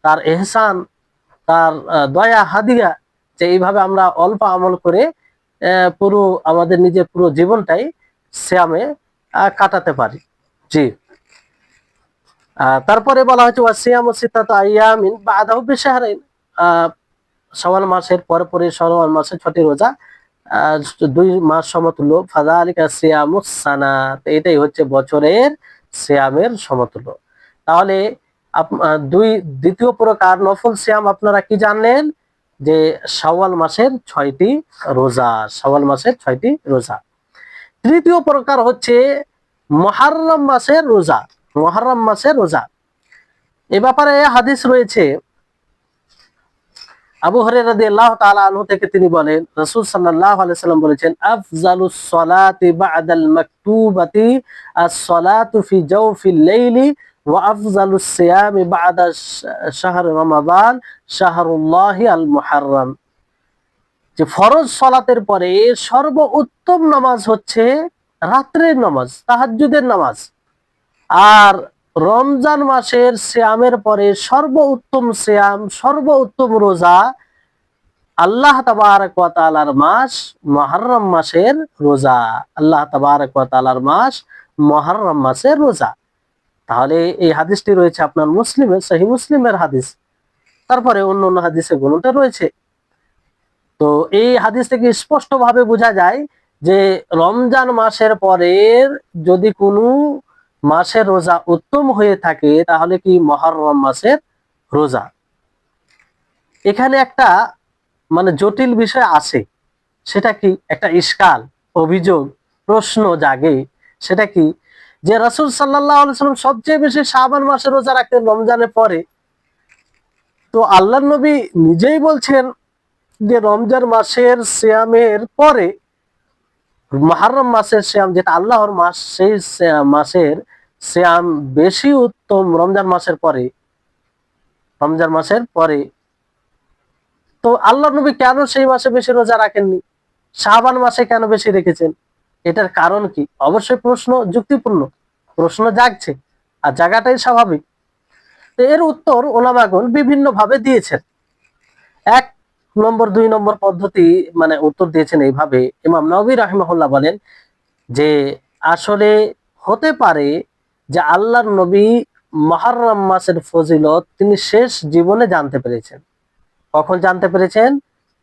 তার এহসান, তার দয়া হাদিয়া, যে এইভাবে আমরা অল্প আমল করে পুরো আমাদের নিজের পুরো জীবনটাই শ্যামে কাটাতে পারি। জি। তারপরে বলা হচ্ছে ওয়াসিয়ামু সিত্তাতু আইয়ামিন বাদাহু বিশাহরাইন, শাওয়াল মাসের পরে পরে শাওয়াল মাসের 6টি রোজা 2 মাস সমতুল্য, ফাযালিকা সিয়ামুস সানা, এটাই হচ্ছে বছরের সিয়ামের সমতুল্য। তাহলে দ্বিতীয় প্রকার নফল সিয়াম আপনারা কি জানলেন, যে শাওয়াল মাসের 6টি রোজা, শাওয়াল মাসের 6টি রোজা। তৃতীয় প্রকার হচ্ছে মুহররম মাসের রোজা, মুহররম মাসের রোজা। এ ব্যাপারে হাদিস রয়েছে, আবু হুরায়রা রাদিয়াল্লাহু তাআলা আনহু থেকে তিনি বলেন, রাসূল সাল্লাল্লাহু আলাইহি সাল্লাম বলেছেন, আফজালুস সালাতি বা'দাল মাকতুবাতি আস-সালাতু ফি জাওফিল লাইলি ওয়া আফজালুস সিয়ামি বা'দা শাহর রমাদান শাহরুল্লাহি আল মুহাররম। যে ফরজ সালাতের পরে সর্বোত্তম নামাজ হচ্ছে রাত্রের নামাজ, তাহাজ্জুদের নামাজ। আর রমজান মাসের সিয়ামের পরে সর্বোত্তম সিয়াম, সর্বোত্তম রোজা আল্লাহ তাবারক ওয়া তাআলার মাস মুহররম মাসের রোজা, আল্লাহ তাবারক ওয়া তাআলার মাস মুহররম মাসের রোজা। তাহলে এই হাদিসটি রয়েছে আপনার মুসলিমের, সহিহ মুসলিমের হাদিস। তারপরে অন্য অন্য হাদিসে গ্রন্থে রয়েছে। তো এই হাদিস থেকে স্পষ্টভাবে বোঝা যায় যে রমজান মাসের পরের যদি কোনো মাসের রোজা উত্তম হয়ে থাকে, তাহলে কি মুহররম মাসের রোজা। এখানে একটা মানে জটিল বিষয় আছে, সেটা কি একটা ইশকাল, অভিযোগ, প্রশ্ন জাগে। সেটা কি, যে রাসূল সাল্লাল্লাহু আলাইহি ওয়াসাল্লাম সবচেয়ে বেশি শাবান মাসের রোজা রাখতেন রমজানের পরে, তো আল্লাহর নবী নিজেই বলছেন যে রমজান মাসের সিয়ামের পরে মুহররম মাসের সিয়াম, যেটা আল্লাহর মাস, সেই মাসের সিয়াম বেশি উত্তম রমজান মাসের পরে, রমজান মাসের পরে। তো আল্লাহর নবী কেন সেই মাসে বেশি রোজা রাখেননি, শাবান মাসে কেন বেশি রেখেছেন? এটার কারণ কি? অবশ্যই প্রশ্ন যুক্তিপূর্ণ, প্রশ্ন জাগছে, আর জাগাটাই স্বাভাবিক। তো এর উত্তর ওলামাগণ বিভিন্ন ভাবে দিয়েছেন। 1 নম্বর 2 নম্বর পদ্ধতি মানে উত্তর দিয়েছেন এইভাবে। ইমাম নববী রাহিমাহুল্লাহ বলেন যে আসলে হতে পারে যে আল্লাহর নবী মুহররম মাসের ফজিলত তিনি শেষ জীবনে জানতে পেরেছেন। কখন জানতে পেরেছেন?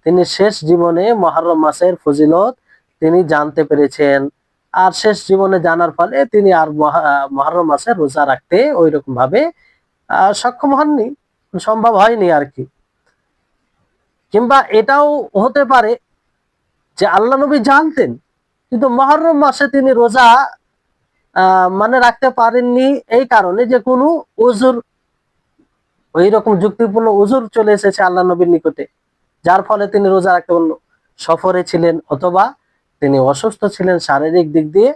তিনি শেষ জীবনে মুহররম মাসের ফজিলত তিনি জানতে পেরেছেন। আর শেষ জীবনে জানার ফলে তিনি আর মুহররম মাসের রোজা রাখতে ওই রকম ভাবে সক্ষম হননি, সম্ভব হয়নি আর কি। কিংবা এটাও হতে পারে যে আল্লাহ নবী জানতেন, কিন্তু মুহররম মাসে তিনি রোজা মানে রাখতে পারেননি এই কারণে যে কোনো উযুর, ওই রকম যুক্তিপূর্ণ উযুর চলে এসেছে আল্লাহ নবীর নিকটে, যার ফলে তিনি রোজা রাখতে পারলেন। সফরে ছিলেন, অথবা তিনি অসুস্থ ছিলেন, শারীরিক দিক দিয়ে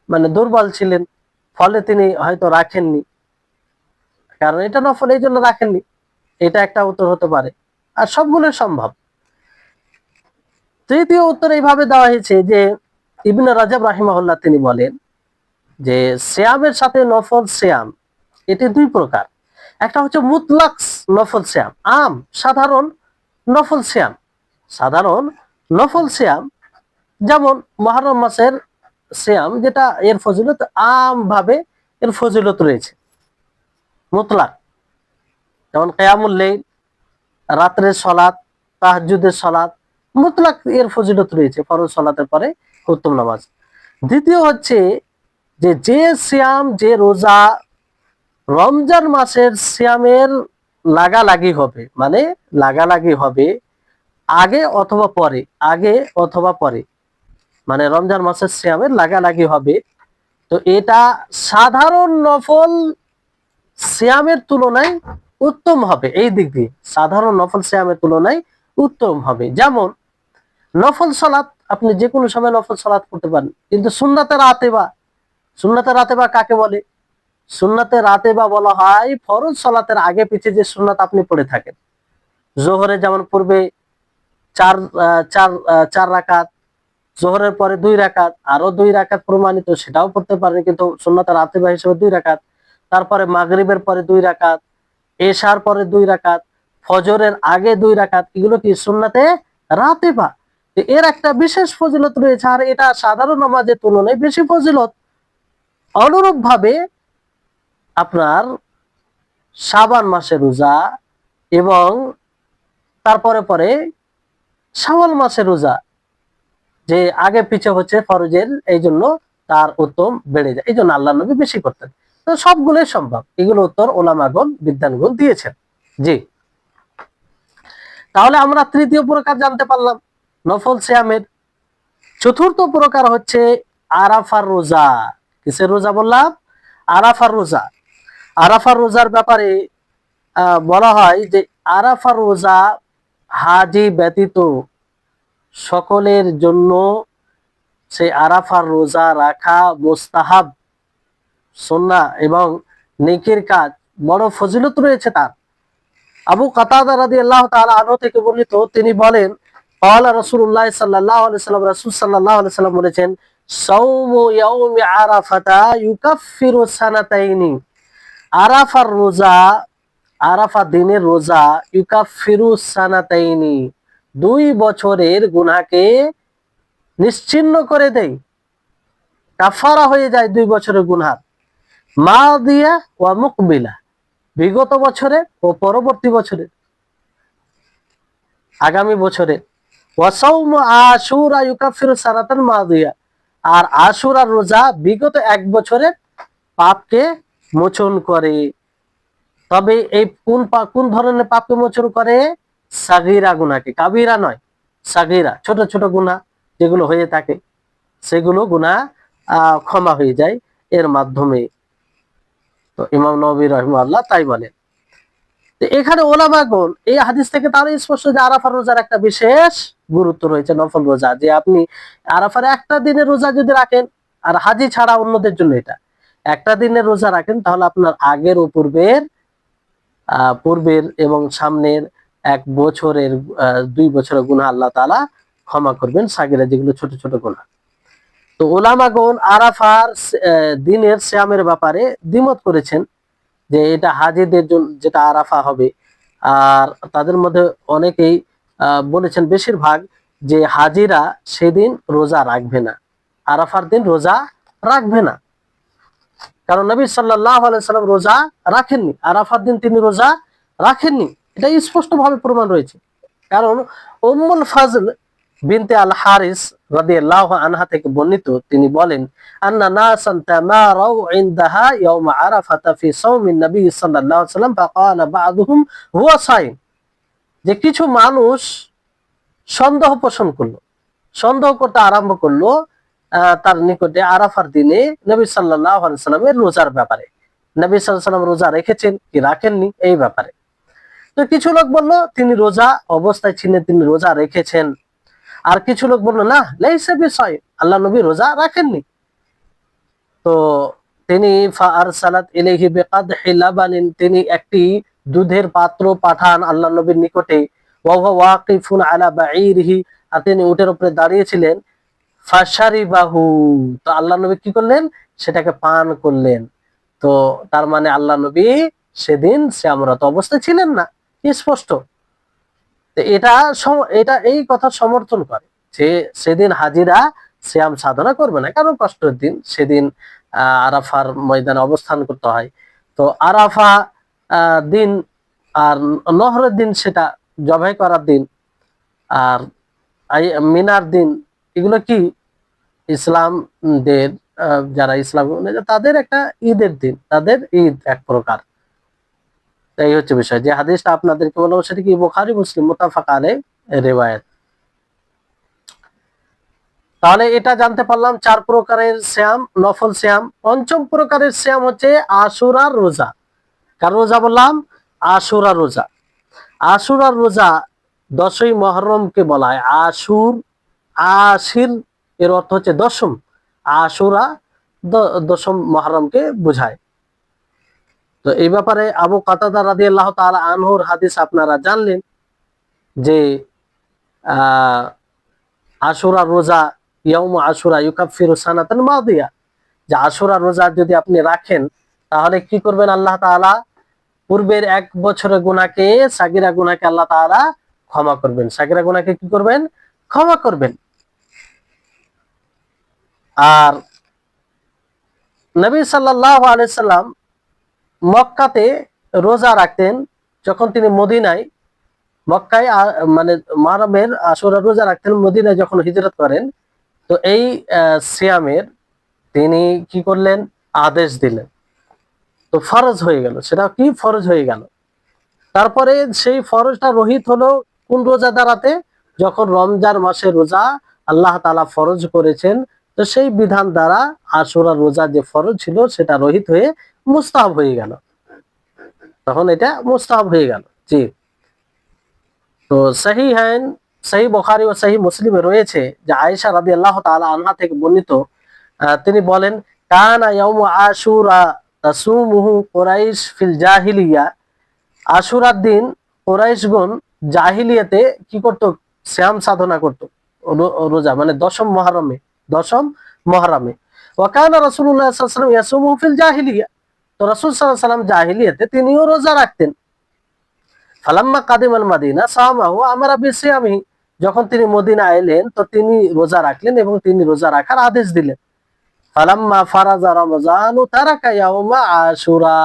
মানে দুর্বল ছিলেন, ফলে তিনি হয়তো রাখেননি, কারণ এটা নফল, এই জন্য রাখেননি। এটা একটা উত্তর হতে পারে, আর সবগুলো সম্ভব। তৃতীয় উত্তর এইভাবে দেওয়া হয়েছে যে ইবনে রাজাব রাহিমাহুল্লাহ তিনি বলেন যে সিয়ামের সাথে নফল সিয়াম এটি 2 প্রকার। একটা হচ্ছে মুতলাক নফল সিয়াম, আম সাধারণ নফল সিয়াম। সাধারণ নফল সিয়াম যেমন মুহররম মাসের সিয়াম, যেটা এর ফজিলত আম ভাবে এর ফজিলত রয়েছে মুতলাক, যেমন কিয়ামুল লাইল, রাত্রের সালাত, তাহাজ্জুদের সালাত, মুতলাক এর ফজিলত রয়েছে, ফরজ সালাতের পরে উত্তম নামাজ। দ্বিতীয় হচ্ছে যে সিয়াম, যে রোজা রমজান মাসের সিয়ামের লাগালাগি হবে, মানে লাগালাগি হবে আগে অথবা পরে, আগে অথবা পরে, মানে রমজান মাসের সিয়ামের লাগালাগি হবে। তো এটা সাধারণ নফল সিয়ামের তুলনায় উত্তম হবে, এই দিক দিয়ে সাধারণ নফল সিয়ামের তুলনায় উত্তম হবে। যেমন নফল সালাত আপনি যে কোনো সময় নফল সালাত করতে পারেন, কিন্তু সুন্নাতে রাতেবা, সুন্নাতে রাতেবা কাকে বলে? সুন্নাতে রাতেবা বলা হয় ফরজ সালাতের আগে পিছে যে সুন্নাত আপনি পড়ে থাকেন। জোহরে যেমন পূর্বে চার চার চার রাকাত, জোহরের পরে 2 রাকাত, আরো 2 রাকাত প্রমাণিত, সেটাও পড়তে পারেন, কিন্তু সুন্নাতে রাতেবা হিসেবে 2 রাকাত। তারপরে মাগরিবের পরে 2 রাকাত, এশার পরে 2 রাকাত, ফজরের আগে 2 রাকাত, এগুলো কি সুন্নাতে রাতেবা। এর একটা বিশেষ ফজিলত রয়েছে, আর এটা সাধারণ নামাজের তুলনায় বেশি ফজিলত। অনুরূপ ভাবে আপনার শাবান মাসে রোজা এবং তারপরে পরে শাওয়াল মাসে রোজা, যে আগে পিছে হচ্ছে ফরজের, এই জন্য তার উত্তম বেড়ে যায়, এই জন্য আল্লাহ নবী বেশি করতেন। তো সবগুলোই সম্ভব, এগুলো উত্তর ওলামাগণ বিদ্বানগণ দিয়েছেন। জি, তাহলে আমরা তৃতীয় প্রকার জানতে পারলাম নফল সিয়ামের। চতুর্থ প্রকার হচ্ছে আরাফার রোজা। কিসের রোজা বললাম? আরাফার রোজা। আরাফার রোজার ব্যাপারে বলা হয় যে আরাফার রোজা হাজি ব্যতীত সকলের জন্য সেই আরাফার রোজা রাখা মুস্তাহাব, সুন্নাহ এবং নেকির কাজ, বড় ফজিলত রয়েছে তার। আবু কাতাদা রাদিয়াল্লাহু তাআলা আনহু থেকে বর্ণিত, তিনি বলেন ক্বালা রাসূলুল্লাহ সাল্লাল্লাহু আলাইহি ওয়াসাল্লাম, রাসূল সাল্লাল্লাহু আলাইহি ওয়াসাল্লাম বলেছেন, সাওমু ইয়াউমি আরাফাতা ইউকাফফিরু সানাতাইনি। আরাফার রোজা, আরাফা দিনের রোজা, ইউকাফফিরু সানাতাইনি, 2 বছরের গুনাহকে নিশ্চিহ্ন করে দেয়, কাফারা হয়ে যায় 2 বছরের গুনাহ। মাদিয়া ওয়া মুকবিলা, বিগত বছরে ও পরবর্তী বছরে, আগামী বছরে। ওয়া সাওমু আশুরা ইউকাফিরু সানাতান মাদিয়া, আর আশুরার রোজা বিগত 1 বছরের পাপকে মোচন করে। তবে এই কোন ধরনের পাপকে মোচন করে? সাগীরা গুনাহকে, কাবীরা নয়, সাগীরা ছোট ছোট গুনাহ যেগুলো হয়ে থাকে, সেগুলো গুনাহ ক্ষমা হয়ে যায় এর মাধ্যমে। তো ইমাম নববী রাহিমাহুল্লাহ তাই বলেন। তো এখানে ওলামাগণ এই হাদিস থেকে তারা স্পষ্ট যে আরাফার রোজার একটা বিশেষ গুরুত্ব রয়েছে, নফল রোজা, যে আপনি আরাফার একটা দিনের রোজা যদি রাখেন, আর হাজি ছাড়া অন্যদের জন্য এটা, একটা দিনের রোজা রাখেন, তাহলে আপনার আগের ও পূর্বের এবং সামনের 1 বছরের 2 বছরের গুনাহ আল্লাহ তাআলা ক্ষমা করবেন, সাগীরা যেগুলো ছোট ছোট গুনাহ। তো ওলামাগণ আরাফার দিনের সিয়ামের ব্যাপারে দ্বিমত করেছেন, যে এটা হাজিদের জন্য যেটা আরাফা হবে। আর তাদের মধ্যে অনেকেই বলেছেন, বেশিরভাগ, যে হাজিরা সেদিন রোজা রাখবে না, আরাফার দিন রোজা রাখবে না, কারণ নবী সাল্লাল্লাহু আলাইহি সাল্লাম রোজা রাখেননি, আরাফার দিন তিনি রোজা রাখেননি, এটা স্পষ্ট ভাবে প্রমাণ রয়েছে। কারণ উম্মুল ফাজল বিনতে আল হারিস রাদিয়াল্লাহু আনহা থেকে বর্ণিত, তিনি বলেন, আন্না নাসান তামারাউ ইনদাহা ইয়াউম আরাফাতা ফি সাওমিন নবী সাল্লাল্লাহু আলাইহি ওয়াসাল্লাম ফাকালা বা'দুহুম হুয়া সাইম, যে কিছু মানুষ সন্দেহ পোষণ করলো, সন্দেহ করতে আরম্ভ করলো তার নিকটে আরাফার দিনে নবী সাল্লাল্লাহু আলাইহি ওয়াসাল্লামের রোজার ব্যাপারে, নবী সাল্লাল্লাহু আলাইহি ওয়াসাল্লাম রোজা রেখেছেন কি রাখেননি এই ব্যাপারে। তো কিছু লোক বললো তিনি রোজা অবস্থায় ছিলেন, তিনি রোজা রেখেছেন। আর কিছু লোক বললো না, লাইসা বিসাইম, আল্লাহ নবী রোজা রাখেননি। তো তিনি ফাআরসালাত ইলাইহি বিকাদহি লাবানিন, তিনি একটি দুধের পাত্র পাঠান আল্লাহ নবীর নিকটে। ওয়া হুয়া ওয়াকিফুন আলা বাঈরিহি, আর তিনি উটের উপরে দাঁড়িয়েছিলেন। ফাশারিবাহু, তো আল্লাহ নবী কি করলেন? সেটাকে পান করলেন। তো তার মানে আল্লাহ নবী সেদিন সিয়ামরত অবস্থায় ছিলেন না, স্পষ্ট। এটা এটা এই কথা সমর্থন করে যে সেদিন হাজিরা সিয়াম সাধনা করবে না, কারণ কষ্টের দিন, সেদিন আরাফার ময়দানে অবস্থান করতে হয়। তো আরাফা দিন আর নহরের দিন সেটা জবাই করার দিন, আর মিনার দিন, এগুলো কি ইসলামদের যারা ইসলাম তাদের একটা ঈদের দিন, তাদের ঈদ এক প্রকার। এই হচ্ছে বিষয়। যে হাদিসটা আপনাদেরকে বলবো সেটা কি বুখারী মুসলিম মুত্তাফাক আলাইহি রিওয়ায়াত। তাহলে এটা জানতে পারলাম 4 প্রকারের সিয়াম, নফল সিয়াম। পঞ্চম প্রকারের সিয়াম হচ্ছে আশুরার রোজা। কার রোজা বললাম? আশুরার রোজা। আশুরার রোজা 10ই মুহররমকে বলা হয় আশুর। আশির এর অর্থ হচ্ছে দশম। আশুরা দশম মুহররমকে বোঝায়। তো এই ব্যাপারে আবু কাতাদা রাদিয়াল্লাহু তাআলা আনহুর হাদিস আপনারা জানলেন যে আশুরা রোজা, ইয়াউম আশুরা ইউকাফিরু সানাতান মাদিয়া, যে আশুরা রোজা যদি আপনি রাখেন তাহলে কি করবেন? আল্লাহ তাআলা পূর্বের 1 বছরের গুনাহকে, সাগিরা গুনাহকে আল্লাহ তাআলা ক্ষমা করবেন। সাগিরা গুনাহকে কি করবেন? ক্ষমা করবেন। আর নবী সাল্লাল্লাহু আলাইহি সাল্লাম মক্কাতে রোজা রাখতেন, যখন তিনি মদিনায়, মক্কায় মানে মুহররমের আশুরা রোজা রাখতেন, মদিনায় যখন হিজরত করেন তো এই সিয়ামের তিনি কি করলেন? আদেশ দিলেন। তো ফরজ হয়ে গেল। সেটা কি? ফরজ হয়ে গেল। তারপরে সেই ফরজটা রহিত হলো কোন রোজা দ্বারাতে? যখন রমজান মাসে রোজা আল্লাহ তাআলা ফরজ করেছেন, তো সেই বিধান দ্বারা আশুরা রোজা যে ফরজ ছিল সেটা রহিত হয়ে মুস্তাহাব হয়ে গেল। তখন এটা মুস্তাহাব হয়ে গেল। জি। তো সহিহাইন, সহিহ বুখারী ও সহিহ মুসলিমে রয়েছে যে আয়েশা রাদিয়াল্লাহু তাআলা আনহা থেকে বর্ণিত, তিনি বলেন, কানা ইয়াউমু আশুরা তাসুমুহু কুরাইশ ফিল জাহিলিয়া। আশুরার দিন কুরাইশগণ জাহিলিয়াতে কি করত? সিয়াম সাধনা করত, রোজা, মানে দশম মুহররমে। দশম মুহররমে। ওয়া কানা রাসূলুল্লাহ সাল্লাল্লাহু আলাইহি ওয়াসাল্লাম ইয়াসুমুহু ফিল জাহিলিয়া। তো রাসূল সাল্লাল্লাহু আলাইহি ওয়াসাল্লাম জাহিলিয়াতে তিনিও রোজা রাখতেন। ফালাম্মা কাদিমাল মাদিনা সামাহু আমারা বিসিয়ামি। যখন তিনি মদিনা এলেন তো তিনি রোজা রাখলেন এবং তিনি রোজা রাখার আদেশ দিলেন। ফালাম্মা ফারাজা রমজান তারাকা ইয়াউমা আশুরা।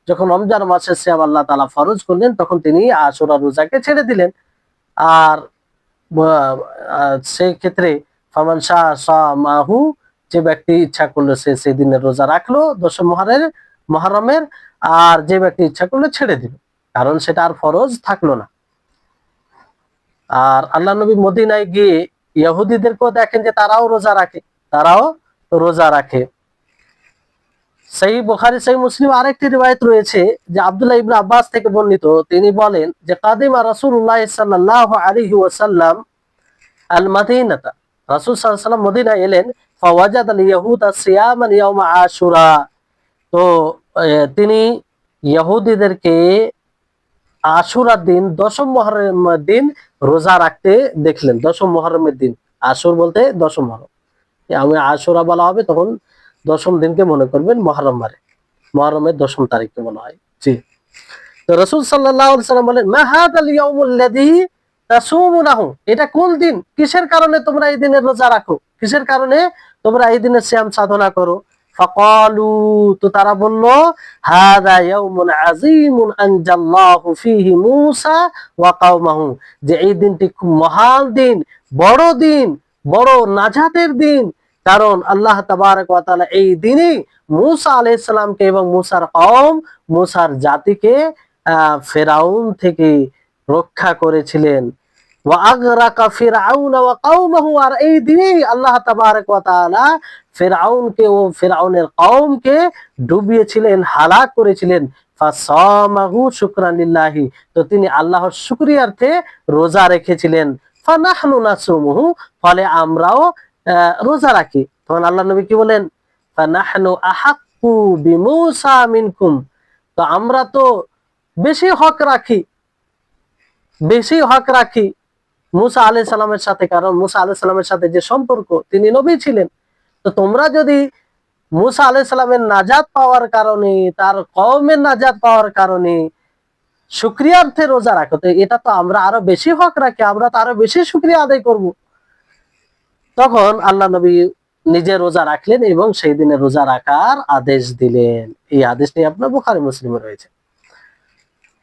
যখন রমজান মাসের সিয়াম আল্লাহ তাআলা ফরজ করলেন তখন তিনি আশুরা রোজাকে ছেড়ে দিলেন। আর সেই ক্ষেত্রে ফামান শাহ সামাহু, যে ব্যক্তি ইচ্ছা করলো সে সেই দিনের রোজা রাখলো দশম মুহররমের, আর যে ব্যক্তি ইচ্ছা করলো ছেড়ে দিল, কারণ সেটা আর ফরজ থাকলো না। আর আল্লাহ নবী মদিনায় গিয়ে ইহুদিদেরকেও দেখেন যে তারাও রোজা রাখে, তারাও রোজা রাখে। সহিহ বুখারী সহিহ মুসলিম আরেকটি রিওয়ায়াত রয়েছে যে আব্দুল্লাহ ইবনে আব্বাস থেকে বর্ণিত, তিনি বলেন যে কাদিমা রাসূলুল্লাহ সাল্লাল্লাহু আলাইহি ওয়াসাল্লাম আল মাদিনাতা। রাসূল সাল্লাল্লাহু আলাইহি ওয়াসাল্লাম মদিনায় এলেন, ফাওয়াজাদাল ইয়াহুদা সিয়ামান ইয়াউম আশুরা। তো তিনি ইহুদিদেরকে আশুরার দিন, দশম মুহররমের দিন রোজা রাখতে দেখলেন। দশম মুহররমের দিন, আশুর বলতে দশম মুহররম, আমি আশুরা বলা হবে তখন দশম দিনকে মনে করবেন মুহররম মারে, মুহররমের দশম তারিখকে বলা হয়। জি। তো রাসূল সাল্লাল্লাহু আলাইহি ওয়াসাল্লাম বলেন, মা হাদাল ইয়াউমুল্লাযী তাসুমুনাহু। এটা কোন দিন? কিসের কারণে তোমরা এই দিনের রোজা রাখো? কিসের কারণে তোমরা এই দিনের সিয়াম সাধনা করো? ফাকালু, তো তারা বলল, হাদা ইয়াউমুন আযীমুন আনজাল্লাহু ফীহি মূসা ওয়া কওমাহু, যে এই দিনটি খুব মহান দিন, বড় দিন, বড় নাজাতের দিন। কারণ আল্লাহ তাবারক ওয়া তাআলা এই দিনই মূসা আলাইহিস সালামকে এবং মূসার কওম, মূসার জাতিকে ফেরাউন থেকে রক্ষা করেছিলেন। ওয়া আগরাকা ফিরআউন ওয়া কওমাহু, আর এই দিনেই আল্লাহ তাবারক ওয়া তাআলা ফিরআউনকে ও ফিরআউনের কওমকে ডুবিয়েছিলেন, হালাক করেছিলেন। ফাসামাহু শুকরান লিল্লাহি, তো তিনি আল্লাহর শুকরিয়ার্থে রোজা রেখেছিলেন। ফানাহনু নাসুমুহু, ফলে আমরাও রোজা রাখি। তখন আল্লাহ নবী কি বলেন? ফানাহনু আহাক্কু বিমূসা মিনকুম, তো আমরা তো বেশি হক রাখি, বেশি হক রাখি মূসা আলাইহিস সালামের সাথে, কারণ মূসা আলাইহিস সালামের সাথে যে সম্পর্ক, তিনি নবী ছিলেন। তো তোমরা যদি মূসা আলাইহিস সালামের নাজাত পাওয়ার কারণে, তার কওমের নাজাত পাওয়ার কারণে শুকরিয়ার্থে রোজা রাখো, তো এটা তো আমরা আরো বেশি হক রাখি, আমরা তো আরো বেশি শুকরিয়া আদায় করব। তখন আল্লাহ নবী নিজে রোজা রাখলেন এবং সেই দিনে রোজা রাখার আদেশ দিলেন। এই আদেশটি আপনার বুখারী মুসলিমে রয়েছে।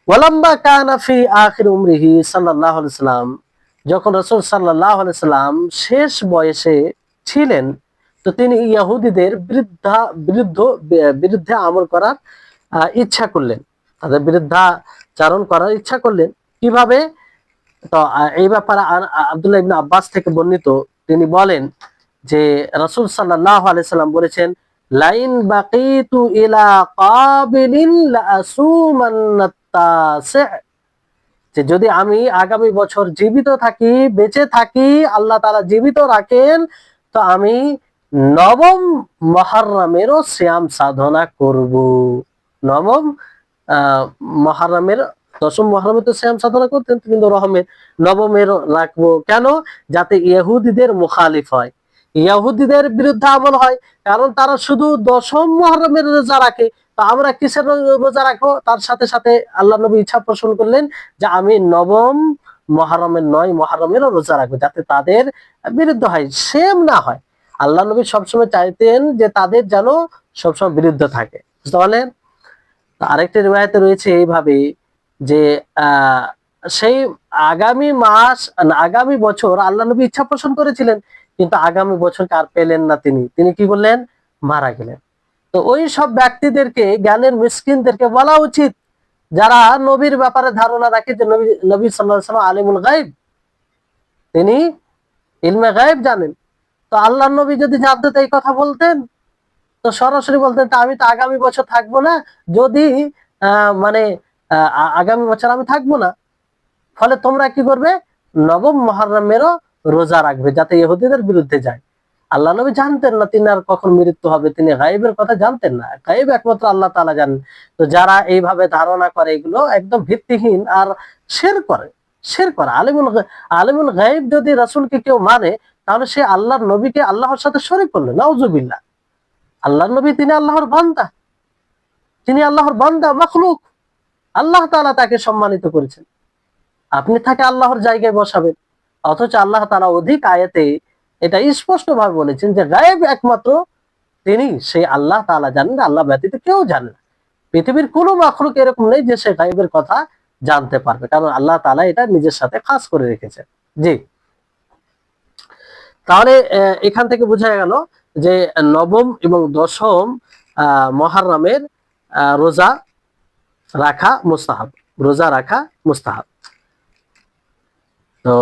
ওয়ালাম্মা কানা ফি আখির উমরিহি সাল্লাল্লাহু আলাইহি সাল্লাম, যখন রাসূল সাল্লাল্লাহু আলাইহি সাল্লাম শেষ বয়সে ছিলেন, তো তিনি ইহুদিদের বিরুদ্ধে আমল করার ইচ্ছা করলেন। তাদের বিরুদ্ধাচারণ করার ইচ্ছা করলেন। কিভাবে? তো এই ব্যাপারে আব্দুল্লাহ ইবনে আব্বাস থেকে বর্ণিত, তিনি বলেন যে রাসূল সাল্লাল্লাহু আলাইহি সাল্লাম বলেছেন, লাইন বাকিতু ইলা কাবিলিন লাসুমান্নাত তাসি', যে যদি আমি আগামী বছর জীবিত থাকি, বেঁচে থাকি, আল্লাহ তাআলা জীবিত রাখেন, তো আমি নবম মুহররমেরও সিয়াম সাধনা করব। নবম মুহররমের, দশম মুহররমে তো সিয়াম সাধনা করতেন, কিন্তু নবমের রাখবো। কেন? যাতে ইহুদিদের মুখালিফ হয়, ইহুদিদের বিরুদ্ধে আমল হয়। কারণ তারা শুধু দশম মুহররমের রোজা রাখে, তো আমরা কিসের রোজা রাখবো? তার সাথে সাথে আল্লাহ নবী ইচ্ছা পোষণ করলেন যে আমি নবম মুহররমের 9 মুহররমেরও রোজা রাখবো, যাতে তাদের বিরুদ্ধে হয়, সেম না হয়। আল্লাহ নবী সবসময় চাইতেন যে তাদের যেন সবসময় বিরুদ্ধ থাকে। বুঝতে পারলেন? আরেকটি রিওয়ায়াতে রয়েছে এইভাবে যে সেই আগামী বছর আল্লাহ নবী ইচ্ছা পোষণ করেছিলেন, কিন্তু আগামী বছরকে আর পেলেন না। তিনি কি করলেন? মারা গেলেন। তো ওই সব ব্যক্তিদেরকে, জ্ঞানের মিসকিনদেরকে বলা উচিত, যারা নবীর ব্যাপারে ধারণা রাখে যে নবী সাল্লাল্লাহু আলাইহি ওয়াসাল্লাম আলিমুল গায়ব, তিনি ইলমে গায়ব জানেন। তো আল্লাহর নবী যদি জানতেন এই কথা বলতেন, তো সরাসরি বলতেন তা আমি তো আগামী বছর থাকবো না, যদি মানে আগামী বছর আমি থাকবো না, ফলে তোমরা কি করবে? নবম মুহররমেরও রোজা রাখবে, যাতে ইহুদিদের বিরুদ্ধে যায়। আল্লাহ নবী জানতেন না তিনি আর কখন মৃত্যু হবে, তিনি গায়েবের কথা জানতেন না, গায়েব একমাত্র আল্লাহ তাআলা জানেন। তো যারা এইভাবে ধারণা করে, এগুলো একদম ভিত্তিহীন আর শিরক করে। আলিমুল গায়েব যদি রাসূলকে কেউ মানে, তাহলে সে আল্লাহর নবীকে আল্লাহর সাথে শরীক করলো, নাউজুবিল্লাহ। আল্লাহর নবী তিনি আল্লাহর বান্দা, তিনি আল্লাহর বান্দা, মাখলুক। আল্লাহ তাআলা তাকে সম্মানিত করেছেন, আপনি তাকে আল্লাহর জায়গায় বসাবেন। অথচ আল্লাহ তাআলা অধিক আয়াতে এটা স্পষ্ট ভাবে বলেছেন যে গায়েব একমাত্র তিনি, সেই আল্লাহ তাআলা জানেন, আল্লাহ ব্যতীত কেউ জানে না। পৃথিবীর কোনো মাখলুক এরকম নেই যে সে গায়েবের কথা জানতে পারবে, কারণ আল্লাহ তাআলা এটা নিজের সাথে খাস করে রেখেছেন। জি, তাহলে এখান থেকে বোঝা গেল যে নবম এবং দশম মুহররমের রোজা রাখা মুস্তাহাব, রোজা রাখা মুস্তাহাব। তো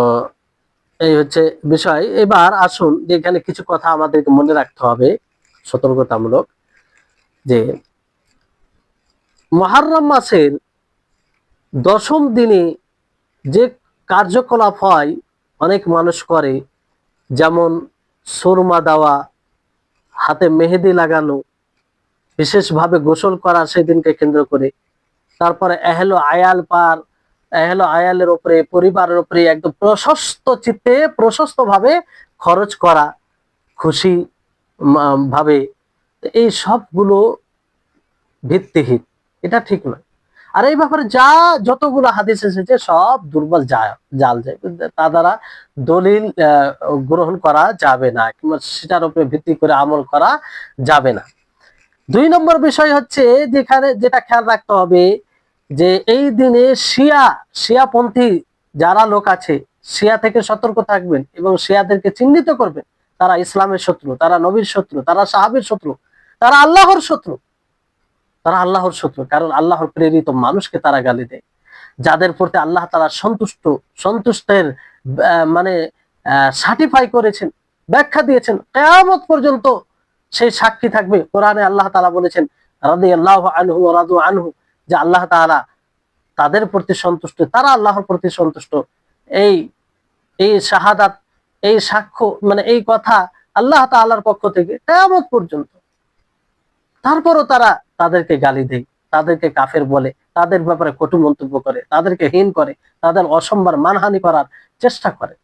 এই হচ্ছে বিষয়। এবার আসুন যে এখানে কিছু কথা আমাদেরকে মনে রাখতে হবে, সতর্কতামূলক, যে মুহররম মাসের দশম দিনে যে কার্যকলাপ হয় অনেক মানুষ করে, যেমন সুরমা দেওয়া, হাতে মেহেদি লাগানো, বিশেষভাবে গোসল করা সেদিনকে কেন্দ্র করে, তারপরে এহেলো আয়ালের উপরে, পরিবারের উপরে একদম প্রশস্ত চিত্তে, প্রশস্ত ভাবে খরচ করা, খুশি ভাবে, এই সবগুলো ভিত্তিহীন, এটা ঠিক নয়। আর এই ব্যাপারে যতগুলো হাদিস এসেছে সব দুর্বল, জাল যায়, তা দ্বারা দলিল গ্রহণ করা যাবে না, কিংবা সেটার উপরে ভিত্তি করে আমল করা যাবে না। 2 নম্বর বিষয় হচ্ছে, যেখানে যেটা খেয়াল রাখতে হবে, যে এই দিনে শিয়াপন্থী যারা লোক আছে, শিয়া থেকে সতর্ক থাকবেন এবং শিয়াদেরকে চিহ্নিত করবেন। তারা ইসলামের শত্রু, তারা নবীর শত্রু, তারা সাহাবীর শত্রু, তারা আল্লাহর শত্রু, তারা আল্লাহর শত্রু। কারণ আল্লাহর প্রেরিত মানুষকে তারা গালি দেয়, যাদের প্রতি আল্লাহ তাআলা সন্তুষ্টের মানে সার্টিফাই করেছেন, ব্যাখ্যা দিয়েছেন, কিয়ামত পর্যন্ত সেই সাক্ষী থাকবে। কোরআনে আল্লাহ তাআলা বলেছেন রাদিয়াল্লাহু আনহু ওয়া রাদু আনহু, যে আল্লাহ তাআলা তাদের প্রতি সন্তুষ্ট, তারা আল্লাহর প্রতি সন্তুষ্ট। এই এই শাহাদাত, এই সাক্ষ্য, মানে এই কথা আল্লাহ তাআলার পক্ষ থেকে কিয়ামত পর্যন্ত। তারপরও তারা তাদেরকে গালি দেয়, তাদেরকে কাফের বলে, তাদের ব্যাপারে কটু মন্তব্য করে, তাদেরকে হীন করে, তাদের অসম্মান মানহানি করার চেষ্টা করে।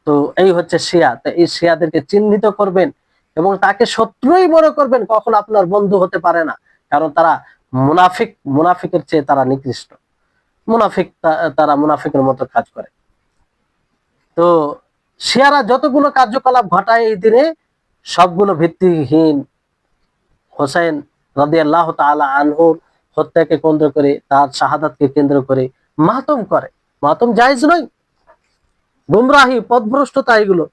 তো এই হচ্ছে শিয়া। তো এই শিয়াদেরকে চিহ্নিত করবেন এবং তাকে শত্রুই মনে করবেন, কখনো আপনার বন্ধু হতে পারে না। কারণ তারা মুনাফিকের চেয়ে তারা নিকৃষ্ট, তারা মুনাফিকের মতো কাজ করে। তো শিয়ারা যতগুলো কার্যকলাপ ঘটায় এই দিনে, সবগুলো ভিত্তিহীন। হোসেন রাদিয়াল্লাহু তাআলা আনহুর হত্যাকে কেন্দ্র করে, তার শাহাদাতকে কেন্দ্র করে মাতম করে। মাতম জায়েজ নয়, গুমরাহি, পথভ্রষ্টতা, এগুলো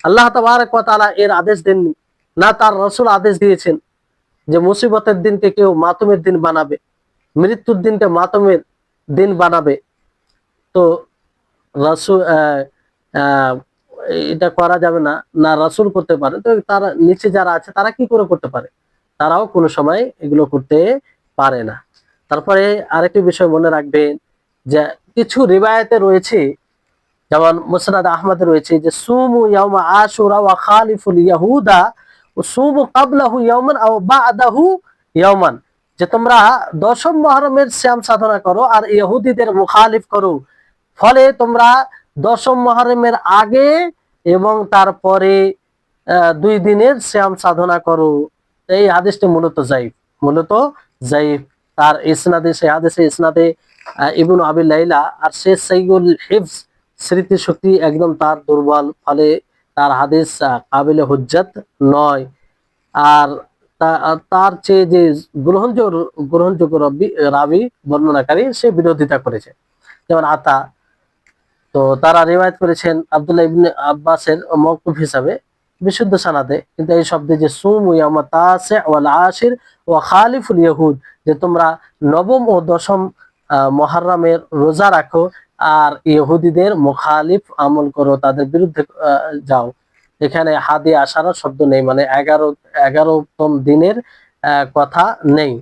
আল্লাহ তাবারক ওয়া তাআলা এর আদেশ দেননি, না তার রাসূল আদেশ দিয়েছেন যে মুসিবতের দিনকে কেউ মাতমের দিন বানাবে। মৃত্যুর দিনকে মাতমের দিন বানাবে, তো রাসূল এটা করা যাবে না, না রাসূল করতে পারে, তো তারা নিচে যারা আছে তারা কি করে করতে পারে? তারাও কোনো সময় এগুলো করতে পারে না। তারপরে আরেকটি বিষয় মনে রাখবেন যে কিছু রিবায়াতে রয়েছে, যেমন মুসনাদ আহমদে রয়েছে যে সুমু ইয়াউমা আশুরা ওয়া খালিফুল ইয়াহুদা ওয়া সুমু ক্বাবলাহু ইয়াওমান আও বা'দাহু ইয়াওমান, যে তোমরা দশম মুহররমের সিয়াম সাধনা করো আর ইহুদিদের মুখালিফ করো, ফলে তোমরা দশম মুহররমের আগে এবং তারপরে 2 দিনের সিয়াম সাধনা করো। এই হাদিসটি মূলত যায়িফ, মূলত যায়িফ। তার ইসনাদে, সেই হাদিসের ইসনাদে ইবনু আবি লাইলা, আর সে সাইয়ুল হিফজ, স্মৃতিশক্তি একদম তার দুর্বল, ফলে তার হাদিস কাবিলে হুজ্জাত নয়। আর তার চেয়ে যে গ্রহণযোগ্য রাবি বর্ণনাকারী সে বিরোধিতা করেছে, যেমন আতা। তো তারা রিওয়ায়াত করেছেন আব্দুল্লাহ ইবনে আব্বাসের মওকুফ হিসাবে বিশুদ্ধ সানাদে, কিন্তু এই শব্দে যে সুমু ইয়াউমা তাসি ওয়াল আশির ওয়া খালিফুল ইয়াহুদ, যে তোমরা নবম ও দশম মুহররমের রোজা রাখো আর ইহুদিদের মুখালিফ আমল করো, তাদের বিরুদ্ধে যাও। এখানে হাদি আশারা শব্দ নেই, মানে 11তম দিনের কথা নেই।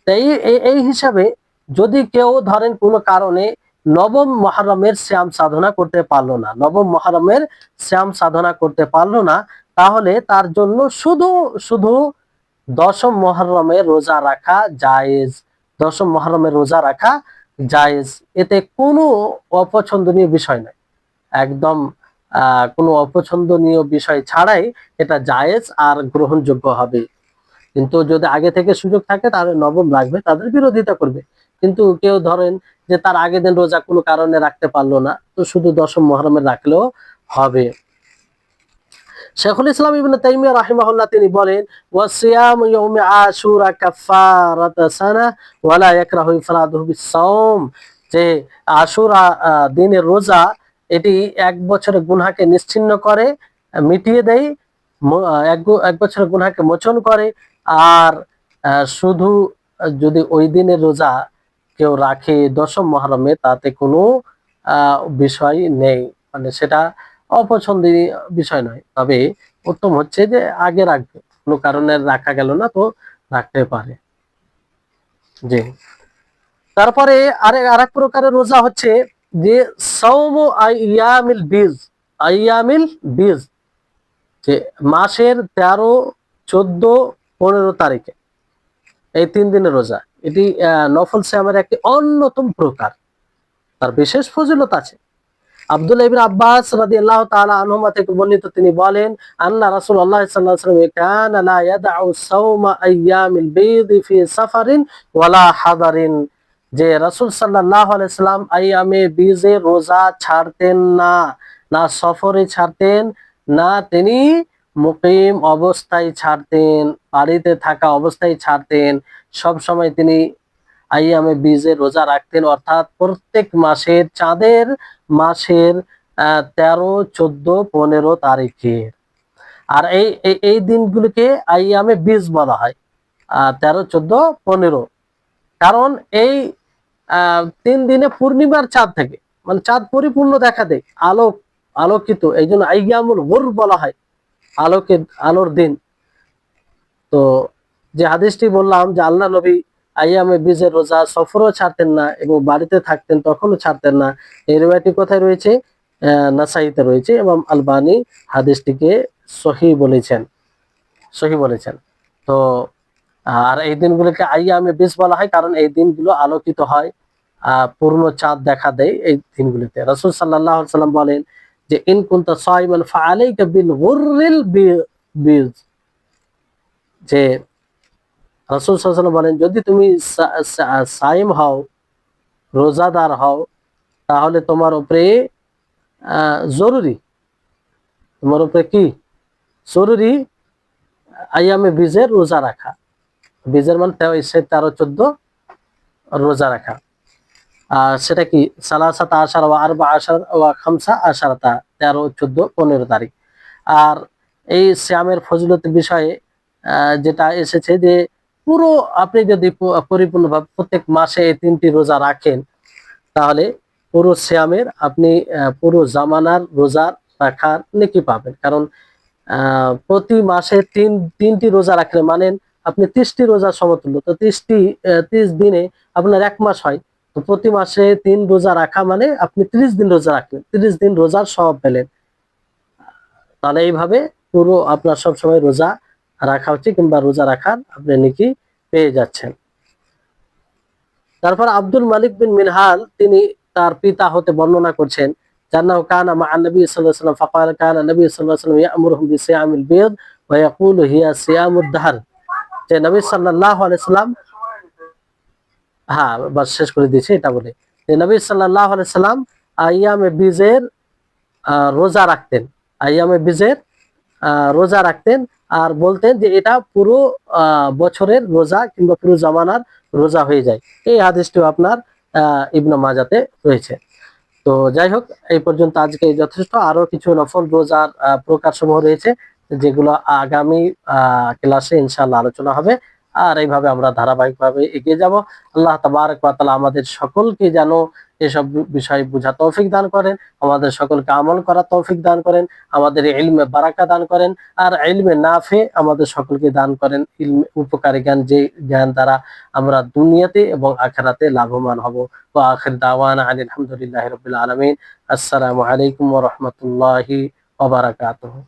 তাই এই হিসাবে যদি কেউ ধরেন কোনো কারণে নবম মুহররমের সিয়াম সাধনা করতে পারলো না, নবম মুহররমের সিয়াম সাধনা করতে পারলো না, তাহলে তার জন্য শুধু শুধু দশম মুহররমের রোজা রাখা জায়েজ, দশম মুহররমের রোজা রাখা জায়েজ। এতে কোনো অপছন্দনীয় বিষয় নয়, একদম কোনো অপছন্দনীয় বিষয় ছাড়াই এটা জায়েজ আর গ্রহণযোগ্য হবে। কিন্তু যদি আগে থেকে সুযোগ থাকে তাহলে নবম রাখবে, তাদের বিরোধিতা করবে। কিন্তু কেউ ধরেন যে তার আগের দিন রোজা কোনো কারণে রাখতে পারলো না, তো শুধু দশম মুহররমের রাখলেও হবে। শেখুল ইসলাম ইবনে তাইমিয়া রাহিমাহুল্লাহ তিনি বলেন, ওয়াসিয়ামু ইয়াউমি আশুরা কাফারাতু সানা ওয়া লা ইয়াকরাহু ইফরাদুহু বিস-সাওম, যে আশুরা দিনের রোজা এটি 1 বছরের গুনাহকে নিশ্চিহ্ন করে, মিটিয়ে দেয়, এক বছরের গুনাহকে মোচন করে। আর শুধু যদি ওই দিনের রোজা কেউ রাখে দশম মুহররমে, তাতে কোনো বিষয় নেই, মানে সেটা অপছন্দনীয় বিষয় নয়। তবে উত্তম হচ্ছে যে আগে রাখবে, কোনো কারণে রাখা গেল না তো রাখতে পারে। জি। তারপরে আরেক প্রকারের রোজা হচ্ছে যে সাওমু আইয়ামিল বীজ, আইয়ামিল বীজ, যে মাসের 13, 14, 15 তারিখে এই 3 দিনের রোজা, এটি নফল সিয়ামের একটি অন্যতম প্রকার, তার বিশেষ ফজিলত আছে। আব্দুল্লাহ ইবনে আব্বাস রাদিয়াল্লাহু তাআলা আনহুমা থেকে বর্ণিত, তিনি বলেন, আন্না রাসূলুল্লাহ সাল্লাল্লাহু আলাইহি ওয়াসাল্লাম কানা লা ইয়াদউ সাওমা আইয়ামিল বীদ ফি সাফারিন ওয়ালা হাদারিন, যে রাসূল সাল্লাল্লাহু আলাইহি সাল্লাম আইয়ামে বীজে রোজা ছাড়তেন না, না সফরে ছাড়তেন, না তিনি মুকিম অবস্থায় ছাড়তেন, বাড়িতে থাকা অবস্থায় ছাড়তেন, সব সময় তিনি আইয়ামে বীজে রোজা রাখতেন, অর্থাৎ প্রত্যেক মাসের চাঁদের মাসের 13, 14, 15 তারিখে। আর এই দিনগুলিকে আইয়ামে বীজ বলা হয়, 13, 14, 15, কারণ এই 3 দিনে পূর্ণিমার চাঁদ থেকে, মানে চাঁদ পরিপূর্ণ দেখা দেয়, আলোকিত, এই জন্য আইয়ামুল গুর বলা হয়, আলোর দিন। তো যে হাদিসটি বললাম যে আল্লাহ নবী আইয়ামে বীজের রোজা সফরও ছাড়তেন না এবং বাড়িতে থাকতেন তখনও ছাড়তেন না, এই রিওয়ায়াতটি কোথায় রয়েছে? নাসাইতে রয়েছে। ইমাম আলবানী হাদিসটিকে সহিহ বলেছেন। তো আর এই দিনগুলোকে আইয়ামে বীজ বলা হয় কারণ এই দিনগুলো আলোকিত হয়, পূর্ণ চাঁদ দেখা দেয় এই দিনগুলিতে। রাসূল সাল্লাল্লাহু আলাইহি ওয়াসাল্লাম বলেন যে ইন কুনতা সাইমান ফাআলাইকা বিল গুররিল বীজ, যে রাসূল সাল্লাল্লাহু আলাইহি ওয়াসাল্লাম বলেন যদি তুমি সাইম হও, রোজাদার হও, তাহলে তোমার উপরে জরুরি, তোমার উপরে কি জরুরি আইয়ামে বীজের রোজা রাখা, বীজের মানে 13, 14 রোজা রাখা। সেটা কি সালাসাতা আশারা ওয়া আরবা আশারা ওয়া খামসা আশারাতা, 13, 14, 15 তারিখ। আর এই সিয়ামের ফজিলতের বিষয়ে যেটা এসেছে যে পুরো আপনি যদি পরিপূর্ণভাবে প্রত্যেক মাসে এই 3টি রোজা রাখেন, তাহলে পুরো সিয়ামের আপনি পুরো জামানার রোজা রাখার নেকি পাবেন। কারণ প্রতি মাসে 3টি রোজা রাখলে মানেন আপনি 30টি রোজার সমতুল্য। তো 30 দিনে আপনার 1 মাস হয়। তো প্রতি মাসে 3 রোজা রাখা মানে আপনি 30 দিন রোজা রাখলেন। 30 দিন রোজার সওয়াব পেলেন। তাহলে এইভাবে পুরো আপনার সবসময় রোজা রাখা উচিত, কিংবা রোজা রাখার আপনি নেকি পেয়ে যাচ্ছেন। তারপর আব্দুল মালিক বিন মিনহাল তিনি তার পিতা হতে বর্ণনা করছেন, জান্নাহু কানা মা নবী সাল্লাল্লাহু আলাইহি ওয়াসাল্লাম ফাকাল কানা নবী সাল্লাল্লাহু আলাইহি ওয়াসাল্লাম ইয়ামুরুহুম বিসিয়ামিল বিদ ওয়া ইয়াকুলু হিয়া সিয়ামুদ দাহর। যে নবী সাল্লাল্লাহু আলাইহি সাল্লাম, হ্যাঁ বাস শেষ করে দিয়েছি এটা বলে, যে নবী সাল্লাল্লাহু আলাইহি সাল্লাম আইয়ামে বীজের রোজা রাখতেন, আইয়ামে বীজের রোজা রাখতেন, আর বলতেন যে এটা পুরো বছরের রোজা কিংবা পুরো জামানার রোজা হয়ে যায়। এই হাদিসটিও আপনার ইবনে মাজাতে রয়েছে। তো যাই হোক, এই পর্যন্ত আজকে যথেষ্ট। আরো কিছু নফল রোজার প্রকার সমূহ রয়েছে, যেগুলো আগামী ক্লাসে ইনশাআল্লাহ আলোচনা হবে। আর এইভাবে আমরা ধারাবাহিকভাবে এগিয়ে যাব। আল্লাহ তাবারক ওয়া তাআলা আমাদের সকলকে যেন এসব বিষয় বোঝা তৌফিক দান করেন, আমাদের সকলকে আমল করার তৌফিক দান করেন, আমাদের ইলমে বারাকা দান করেন, আর ইলমে নাফে আমাদের সকলকে দান করেন। ইলমে উপকারী জ্ঞান, যে জ্ঞান দ্বারা আমরা দুনিয়াতে এবং আখিরাতে লাভবান হব। ওয়া আখির দাওয়ানা আলহামদুলিল্লাহি রাব্বিল আলামিন। আসসালামু আলাইকুম ওয়া রাহমাতুল্লাহি ওয়া বারাকাতুহু।